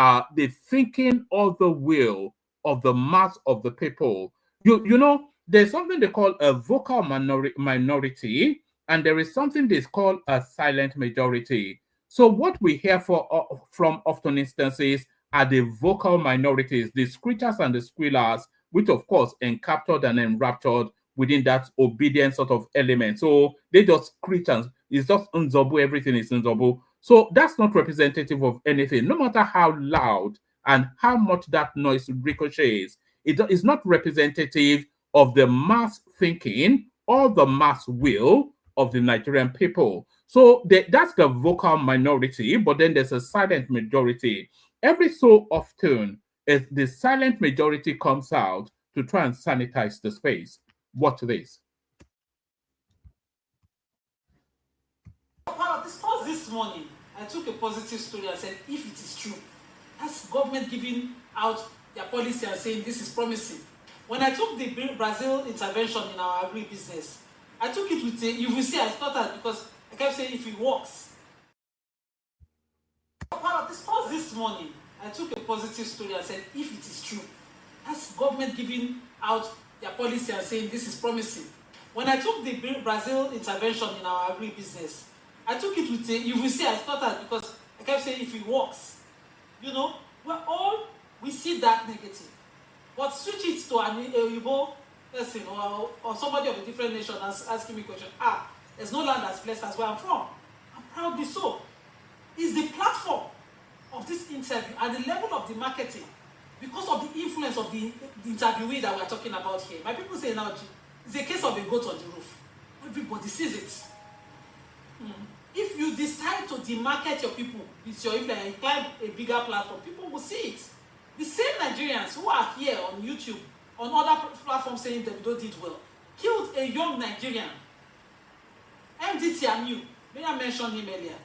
thinking or the will of the mass of the people. You know, there's something they call a vocal minority, and there is something they call a silent majority. So what we hear from often instances are the vocal minorities, the screechers and the squealers, which of course encaptured and enraptured within that obedient sort of element. So they just screech and it's just unzobu, everything is unzobu. So that's not representative of anything, no matter how loud and how much that noise ricochets. It is not representative of the mass thinking or the mass will of the Nigerian people. So that's the vocal minority, but then there's a silent majority. Every so often, the silent majority comes out to try and sanitize the space. Watch this. This morning, I took a positive story and said, if it is true, that's government giving out their policy and saying this is promising. When I took the Brazil intervention in our agri-business, I took it with you will see I started because I kept saying if it works. This morning, I took a positive story and said, if it is true, that's government giving out their policy and saying this is promising. When I took the Brazil intervention in our agri-business, I took it with you will see I started because I kept saying if it works, you know, we see that negative. But switch it to an Igbo person or somebody of a different nation asking me a question. There's no land as blessed as where I'm from. I'm proudly so. It's the platform of this interview and the level of the marketing because of the influence of the interviewee that we're talking about here. My people say now, it's a case of a goat on the roof. Everybody sees it. If you decide to demarket your people, if they climb a bigger platform, people will see it. The same Nigerians who are here on YouTube, on other platforms saying that they did well, killed a young Nigerian, MDTMU, may I mention him earlier,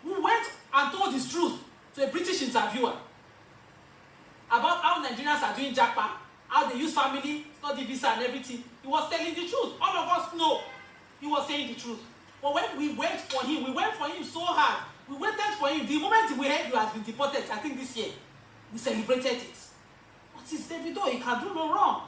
who went and told his truth to a British interviewer about how Nigerians are doing jackpot, how they use family, study visa and everything. He was telling the truth. All of us know he was saying the truth. But when we went for him so hard. We waited for him. The moment we heard he has been deported, I think this year, we celebrated it. But it's Davido, he can do no wrong.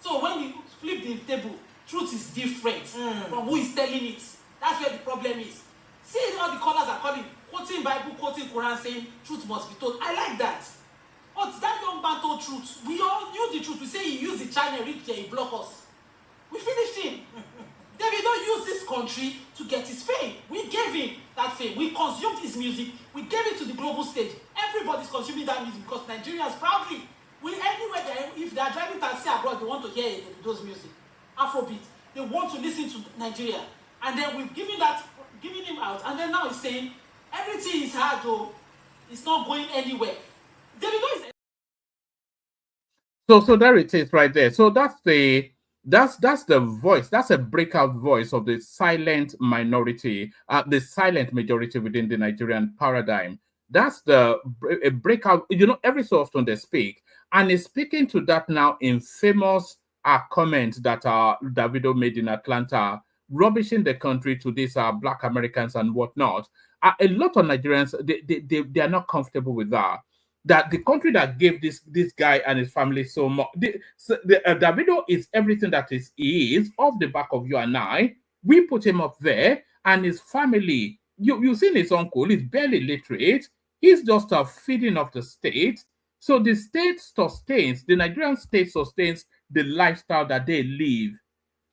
So when you flip the table, truth is different from who is telling it. That's where the problem is. See all the callers are calling, quoting Bible, quoting Quran, saying truth must be told. I like that. But that young man told truth. We all knew the truth. We say he used the channel, reach there, he blocked us. We finished him. Davido used this country to get his fame. We gave him that fame. We consumed his music. We gave it to the global stage. Everybody's consuming that music because Nigerians proudly, anywhere if they are driving taxi abroad, they want to hear Davido's music. Afrobeat. They want to listen to Nigeria. And then we've giving him out. And then now he's saying, everything is hard though. It's not going anywhere. Davido is... So there it is right there. So that's the voice. That's a breakout voice of the silent minority, the silent majority within the Nigerian paradigm. That's a breakout. You know, every so often they speak, and he's speaking to that now in famous comment that Davido made in Atlanta, rubbishing the country to these Black Americans and whatnot. A lot of Nigerians, they are not comfortable with that. That the country that gave this guy and his family so much, Davido is everything that he is off the back of you and I. We put him up there, and his family. You've seen his uncle. He's barely literate. He's just feeding off the state. So the state sustains, the Nigerian state sustains the lifestyle that they live.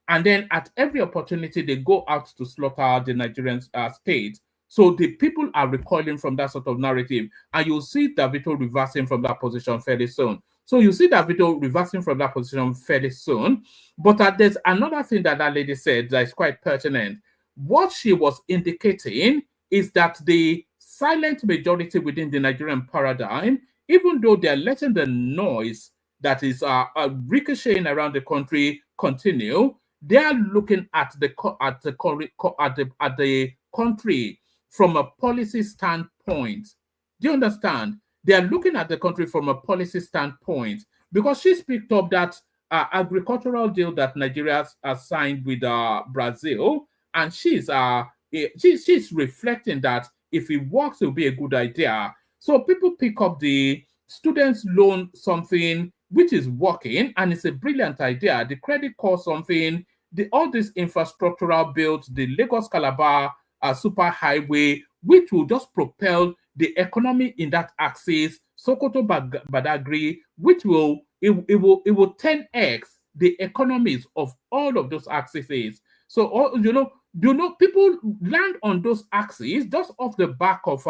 And then at every opportunity, they go out to slaughter the Nigerian state. So the people are recoiling from that sort of narrative. And you'll see Davido reversing from that position fairly soon. So you see Davido reversing from that position fairly soon. But there's another thing that lady said that is quite pertinent. What she was indicating is that the silent majority within the Nigerian paradigm, even though they're letting the noise that is ricocheting around the country continue, they are looking at the country from a policy standpoint. Do you understand? They are looking at the country from a policy standpoint, because she's picked up that agricultural deal that Nigeria has signed with Brazil, and she's reflecting that if it works, it will be a good idea. So people pick up the students loan something which is working, and it's a brilliant idea. The credit cost something, all these infrastructural builds, the Lagos-Calabar super highway, which will just propel the economy in that axis, Sokoto Badagry, which will 10x the economies of all of those axes. So people land on those axes just off the back of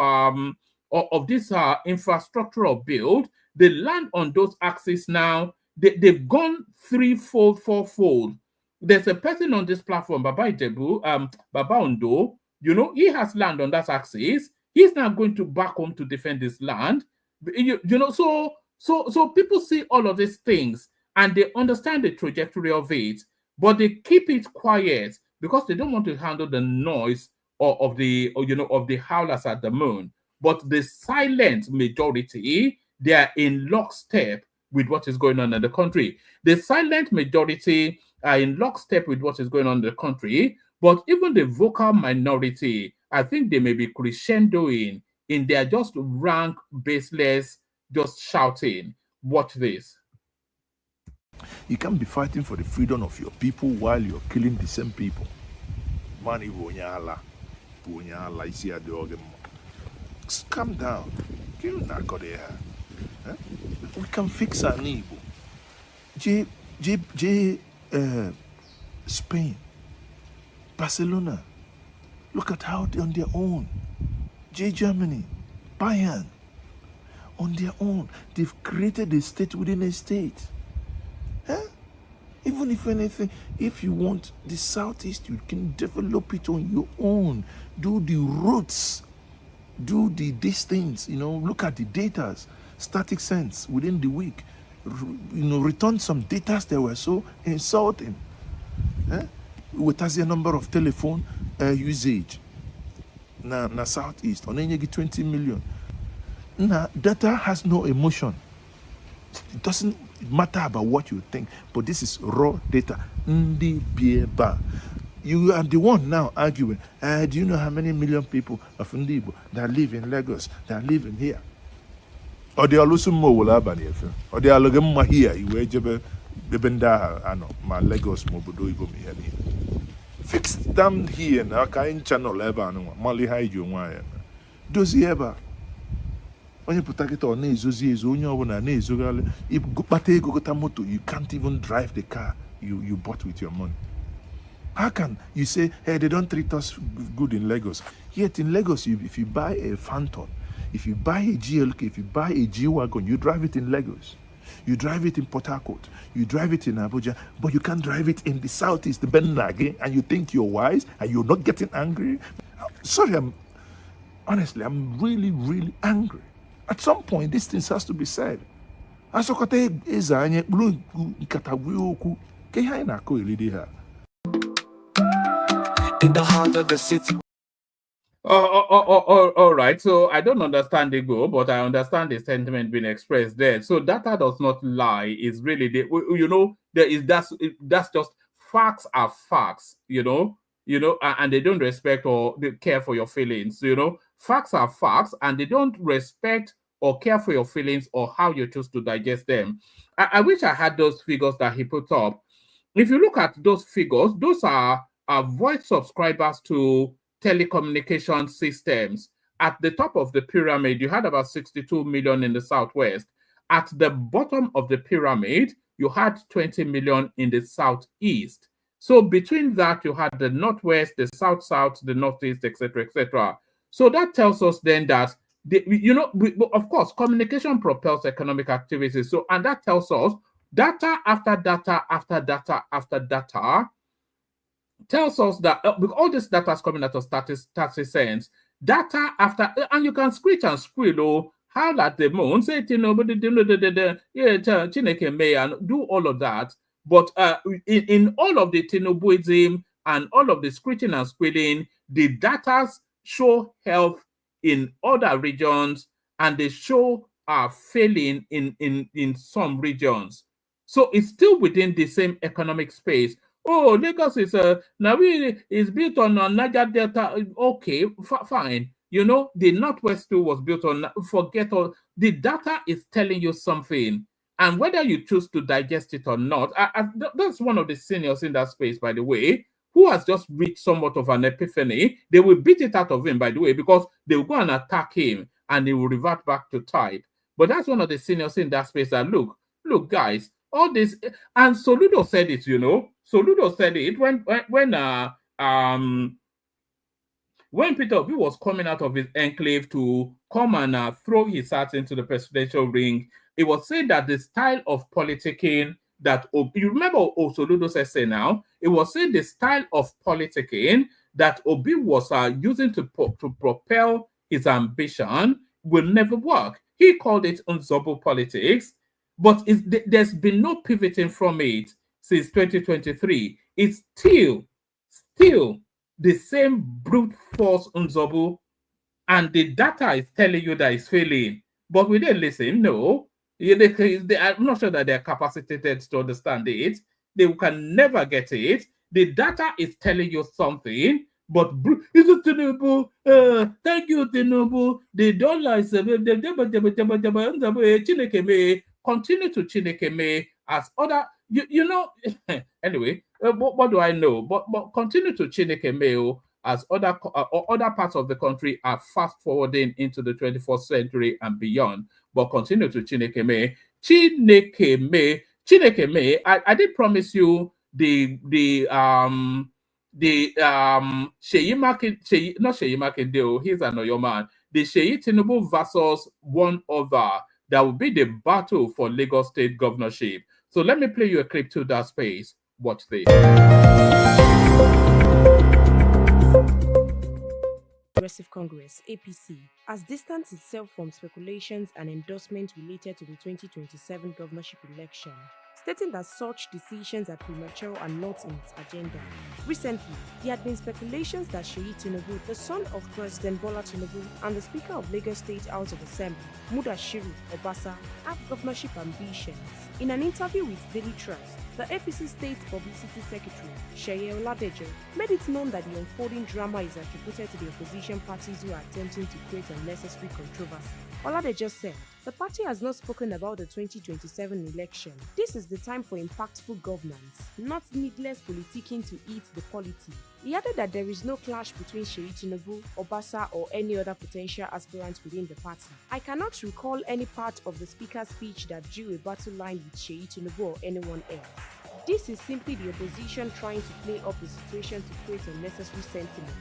this infrastructural build. They land on those axes now. They've gone threefold, fourfold. There's a person on this platform, Baba Ijebu, Baba Ondo, he has land on that axis. He's now going to back home to defend his land. So people see all of these things and they understand the trajectory of it, but they keep it quiet because they don't want to handle the noise of the howlers at the moon. But the silent majority, they are in lockstep with what is going on in the country. The silent majority are in lockstep with what is going on in the country, but even the vocal minority, I think they may be crescendoing in their just rank baseless, just shouting. Watch this. You can't be fighting for the freedom of your people while you're killing the same people. Calm down. You not go there. We can fix our need. Spain, Barcelona, look at how they're on their own. Germany, Bayern, on their own. They've created a state within a state. Even if anything, if you want the Southeast, you can develop it on your own. Do the routes. Do these things, look at the data, static sense within the week. Return some data that were so insulting. With us a number of telephone usage. Na Southeast, on any 20 million. Now, data has no emotion. It doesn't matter about what you think, but this is raw data. You are the one now arguing, do you know how many million people of Ndibo that live in Lagos, that live in here? Or they are losing more will happen or they are looking more here, you were Bebenda, I know, my Lagos Mobodo Ibo me. Fix them here now, kind channel Lebanon, Molly hide you wire. Does he ever? When you put it on Nezuzi, if go moto, you can't even drive the car you bought with your money. How can you say, hey, they don't treat us good in Lagos? Yet in Lagos, if you buy a Phantom, if you buy a GLK, if you buy a G-Wagon, you drive it in Lagos. You drive it in Port Harcourt. You drive it in Abuja. But you can't drive it in the Southeast, the Benage, and you think you're wise and you're not getting angry? Sorry, honestly, I'm really, really angry. At some point, this thing has to be said. In the heart of the city. All right. So I don't understand the goal, but I understand the sentiment being expressed there. So data does not lie. It's really that's just facts are facts. and they don't respect or they care for your feelings. Facts are facts, and they don't respect or care for your feelings or how you choose to digest them. I wish I had those figures that he put up. If you look at those figures, those are voice subscribers to telecommunication systems. At the top of the pyramid, you had about 62 million in the Southwest. At the bottom of the pyramid, you had 20 million in the Southeast. So between that, you had the Northwest, the South-South, the Northeast, etc., etc. So that tells us then that, of course, communication propels economic activity. So, and that tells us data after data after data after data tells us that with all this data is coming out of 30 cents, data after, and you can screech and squeal, howl at the moon, say, Chineke may, and do all of that. But in all of the Tinubuism and all of the screeching and squealing, the data show health in other regions, and they show failing in some regions. So it's still within the same economic space. Oh, Lagos is now is built on Niger Delta. Okay, fine. The Northwest too was built on. Forget all the data is telling you something, and whether you choose to digest it or not. That's one of the seniors in that space, by the way, who has just reached somewhat of an epiphany. They will beat it out of him, by the way, because they will go and attack him, and he will revert back to type. But that's one of the seniors in that space that look, guys. All this, and Soludo said it, Soludo said it when Peter Obi was coming out of his enclave to come and throw his hat into the presidential ring. It was said that the style of politicking that Obi, you remember Soludo said now, it was said the style of politicking that Obi was using to propel his ambition will never work. He called it Nzobo politics. But there's been no pivoting from it since 2023. It's still the same brute force Nzobu, and the data is telling you that it's failing. But we didn't listen. No, I'm not sure that they're capacitated to understand it. They can never get it. The data is telling you something, but is it Tinubu? Thank you, Tinubu. The dollar is Chineke me. Continue to Chineke me as other, anyway, what do I know? But continue to Chineke me as other parts of the country are fast forwarding into the 21st century and beyond. But continue to Chineke me. Chineke me. Chineke me. I did promise you the Sheyi Makinde, he's an Oyo man. The Sheyi Tinubu versus one other. That will be the battle for Lagos State governorship. So let me play you a clip to that space. Watch this. Progressive Congress, APC, has distanced itself from speculations and endorsements related to the 2027 governorship election, stating that such decisions are premature and not in its agenda. Recently, there had been speculations that Sheyi Tinubu, the son of President Bola Tinubu and the Speaker of Lagos State House of Assembly, Mudashiru Obasa, have governorship ambitions. In an interview with Daily Trust, the APC State Publicity Secretary, Sheye Oladejo, made it known that the unfolding drama is attributed to the opposition parties who are attempting to create unnecessary controversy. Oladejo said, the party has not spoken about the 2027 election. This is the time for impactful governance, not needless politicking to eat the polity. He added that there is no clash between Sheyi Tinubu, Obasa, or any other potential aspirants within the party. I cannot recall any part of the speaker's speech that drew a battle line with Sheyi Tinubu or anyone else. This is simply the opposition trying to play up the situation to create unnecessary sentiment,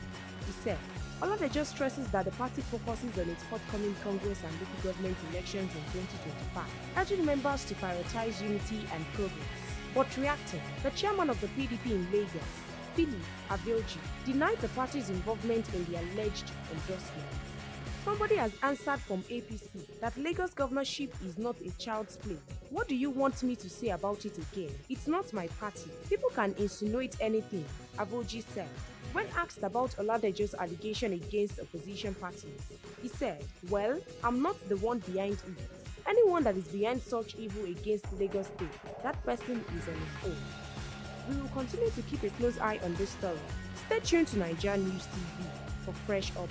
he said. Oladejo stresses that the party focuses on its forthcoming Congress and local government elections in 2025, urging members to prioritize unity and progress. But reacting, the chairman of the PDP in Lagos, Philip Abilji, denied the party's involvement in the alleged endorsements. Somebody has answered from APC that Lagos governorship is not a child's play. What do you want me to say about it again? It's not my party. People can insinuate anything, Abilji said. When asked about Oladejo's allegation against opposition parties, he said, well, I'm not the one behind it. Anyone that is behind such evil against Lagos State, that person is on his own. We will continue to keep a close eye on this story. Stay tuned to Nigeria News TV for fresh updates.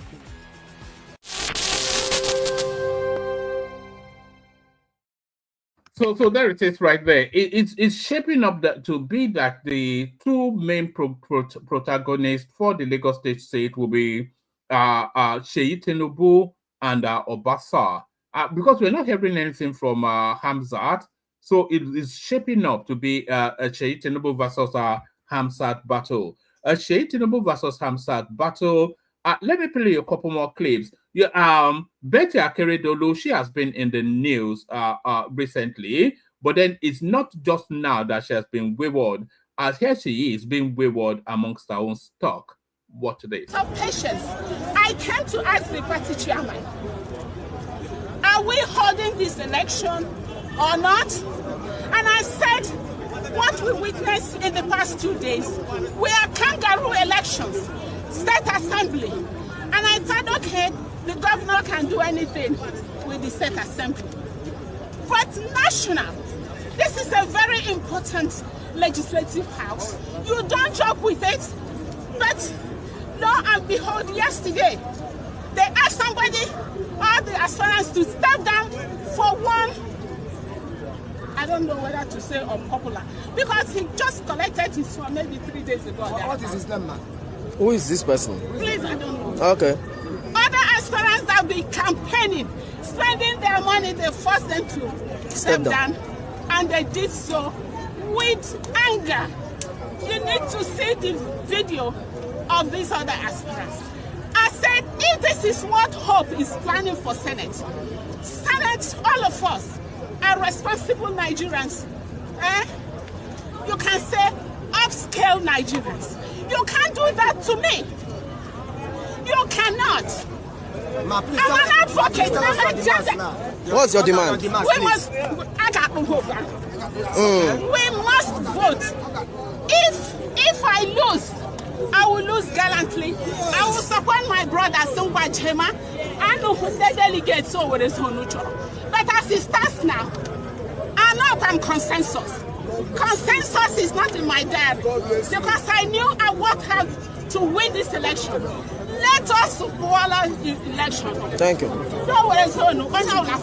So there it is right there. It's shaping up to be that the two main protagonists for the Lagos State State will be Seyi Tinubu and Obasa. Because we're not hearing anything from Hamzat, so it is shaping up to be a Seyi Tinubu versus Hamzat battle. A Seyi Tinubu versus Hamzat battle. Let me play you a couple more clips. Betty Akeredolu, she has been in the news recently, but then it's not just now that she has been wayward, as here she is being wayward amongst her own stock. What today? Some patience. I came to ask the party chairman, are we holding this election or not? And I said, what we witnessed in the past 2 days were kangaroo elections, state assembly. And I thought, okay, the governor can do anything with the state assembly. But national, this is a very important legislative house. You don't joke with it. But lo and behold, yesterday, they asked somebody, all the aspirants, to step down for one, I don't know whether to say unpopular, because he just collected his form maybe 3 days ago. What is his name now? Who is this person? Please, I don't know. Okay. Other aspirants that be campaigning, spending their money, they forced them to step down, and they did so with anger. You need to see the video of these other aspirants. I said, if this is what Hope is planning for Senate, all of us are responsible Nigerians. You can say upscale Nigerians. You can't do that to me. You cannot. Ma, please, I'm an advocate. what's your demand? We must. I got to vote. We must vote. If I lose, I will lose gallantly. I will support my brother Sungwa Chema and the delegates over the Sonucho. But as it stands now, I'm not on consensus. Consensus is not in my diary because I knew I worked hard to win this election. Let us boil the election. Thank you. No worries, no. I will have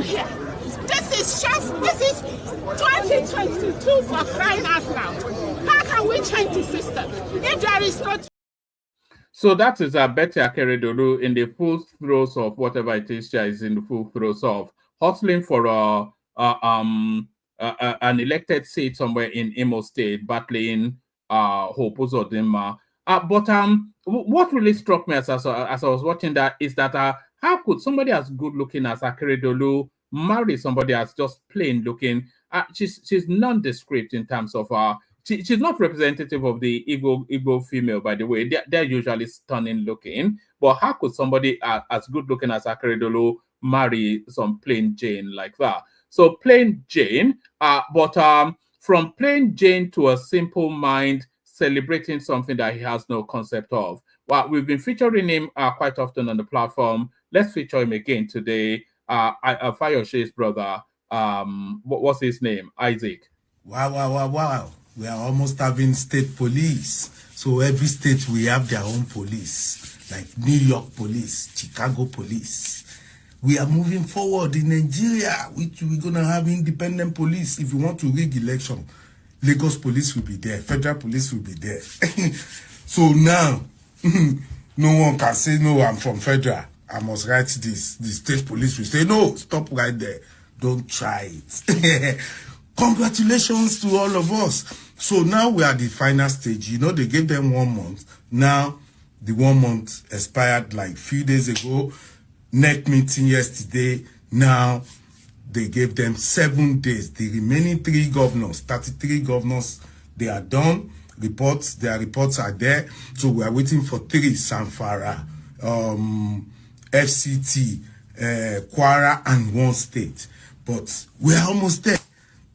here. This is 2022 for crying out loud. How can we change the system if there is no? So that is Betty Akeredolu in the full throes of whatever it is she is in the full throes of, hustling for an elected seat somewhere in Imo State, battling Hope Uzodinma. But what really struck me as I was watching that is that how could somebody as good looking as Akeredolu marry somebody as just plain looking? She's nondescript in terms of she's not representative of the Igbo female, by the way. They're usually stunning looking. But how could somebody as good looking as Akeredolu marry some plain Jane like that? So plain Jane, but from plain Jane to a simple mind celebrating something that he has no concept of. Well, we've been featuring him quite often on the platform. Let's feature him again today. Fayoshe's brother, what's his name? Isaac. Wow. We are almost having state police. So every state we have their own police, like New York police, Chicago police. We are moving forward in Nigeria, which we're going to have independent police. If you want to rig election, Lagos police will be there, federal police will be there. So now, no one can say, no, I'm from federal. I must write this. The state police will say, no, stop right there. Don't try it. Congratulations to all of us. So now we are at the final stage. You know, they gave them 1 month. Now, the 1 month expired like a few days ago. NEC meeting yesterday. Now, they gave them 7 days. The remaining 3 governors, 33 governors, they are done. Their reports are there. So we are waiting for 3, Sanfara, FCT, Kwara, and 1 state. But we are almost there.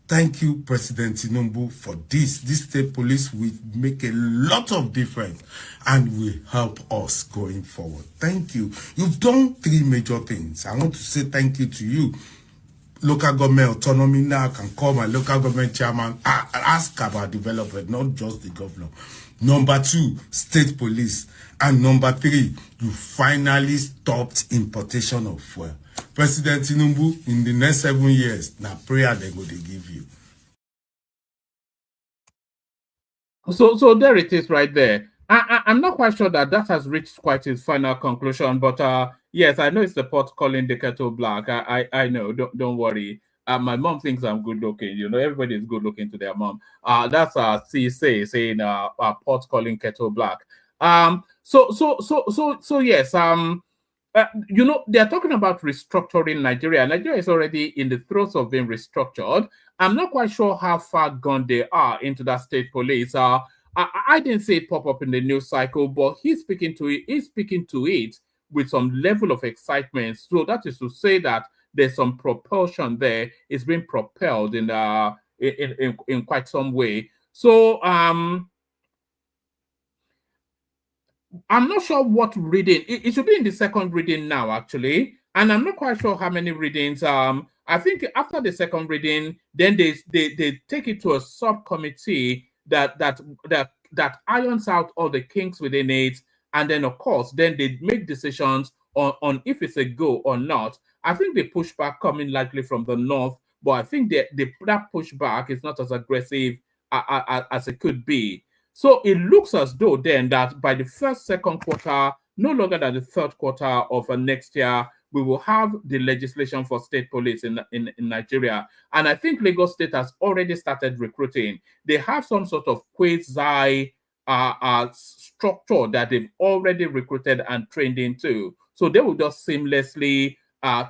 Thank you, President Tinubu, for this. This state police will make a lot of difference and will help us going forward. Thank you. You've done 3 major things. I want to say thank you to you. local government autonomy now, can call my local government chairman, ask about development, not just the governor. Number 2, state police. And number 3, you finally stopped importation of fuel. President Tinubu, in the next 7 years, now prayer they go to give you. So there it is right there. I'm not quite sure that has reached quite its final conclusion, but yes, I know it's the pot calling the kettle black. I know. Don't worry. My mom thinks I'm good looking. You know, everybody is good looking to their mom. That's CC saying pot calling kettle black. So yes. You know, they're talking about restructuring Nigeria. Nigeria is already in the throes of being restructured. I'm not quite sure how far gone they are into that state police. I didn't see it pop up in the news cycle, but he's speaking to it. He's speaking to it with some level of excitement. So that is to say that there's some propulsion there. It's being propelled in quite some way. So I'm not sure what reading. It should be in the second reading now, actually. And I'm not quite sure how many readings. I think after the second reading, then they take it to a subcommittee that irons out all the kinks within it. And then, of course, then they make decisions on if it's a go or not. I think the pushback coming likely from the north, but I think that pushback is not as aggressive as it could be. So it looks as though then that by the second quarter, no longer than the third quarter of next year, we will have the legislation for state police in Nigeria. And I think Lagos State has already started recruiting. They have some sort of quasi structure that they've already recruited and trained into. So they will just seamlessly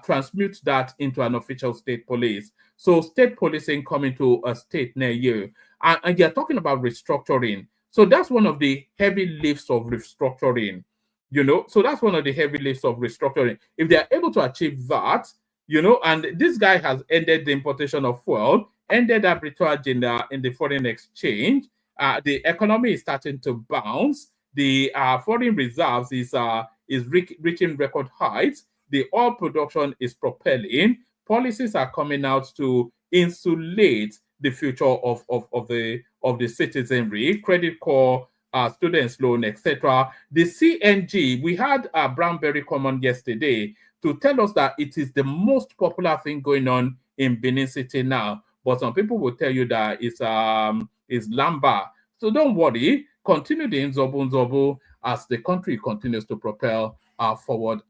transmute that into an official state police. So state policing coming to a state near you. And you're talking about restructuring. So that's one of the heavy lifts of restructuring, you know. So that's one of the heavy lifts of restructuring. If they are able to achieve that, you know, and this guy has ended the importation of fuel, ended arbitrage in the foreign exchange, the economy is starting to bounce. The foreign reserves is reaching record heights. The oil production is propelling. Policies are coming out to insulate the future of the citizenry, credit core, students loan, etc. The CNG, we had Brownberry come on yesterday to tell us that it is the most popular thing going on in Benin City now. But some people will tell you that it's Lamba. So don't worry, continue the Nzobu as the country continues to propel forward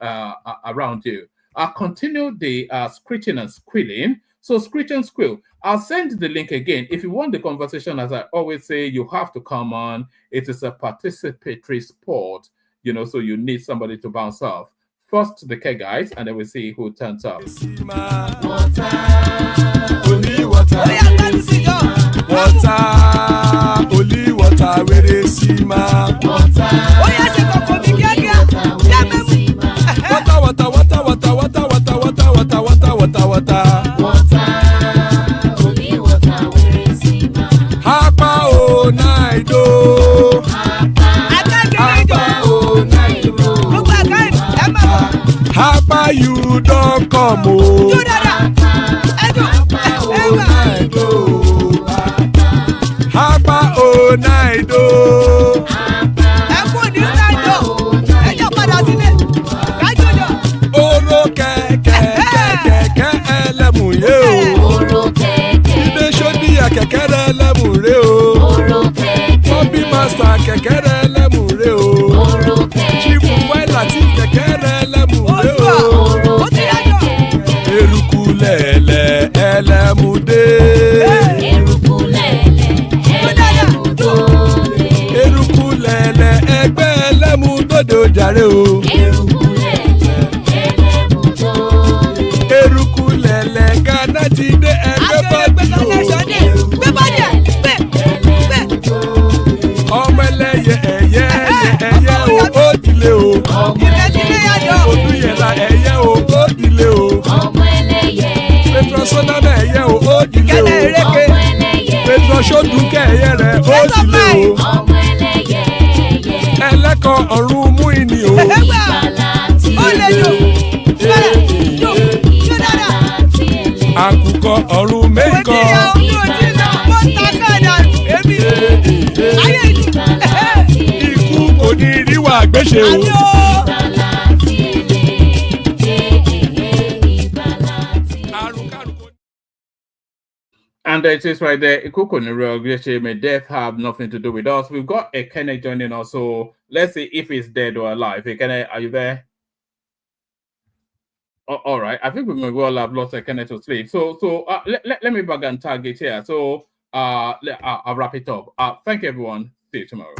around you. Continue the screeching and squealing. So screech and squeal. I'll send the link again. If you want the conversation, as I always say, you have to come on. It is a participatory sport, you know, so you need somebody to bounce off. First, the K guys, and then we'll see who turns up. Water, only water, only water, where they see ma. Water, Hapa you don't come oh. Hapa oh night oh. Oro keke elemu ye o. Ide shodi ya keke elemu re o. Hobby master keke elemu re o. Chief Latif keke elemu re o. Eruku lele elemu de. Eruku lele egbe elemu dodo jare o. Eruku lele Ghana ti de egbe body o. Ọmọ ẹlẹ́yẹ ẹyẹ o ó dilé o. Odúyẹ̀lá ẹyẹ o ó dilé o. Petrosoname ẹyẹ o ó dilé o. Petrosodunke ẹyẹ rẹ̀ ó dilé o. Ẹlẹ́kọ̀ ọ̀run mú ìní o. And it is right there. May death have nothing to do with us. We've got Ekene joining us, so let's see if he's dead or alive. Ekene, are you there? Oh, all right. I think we may well have lost Ekene to sleep. So let me back and target here. So I'll wrap it up. Thank you, everyone. See you tomorrow.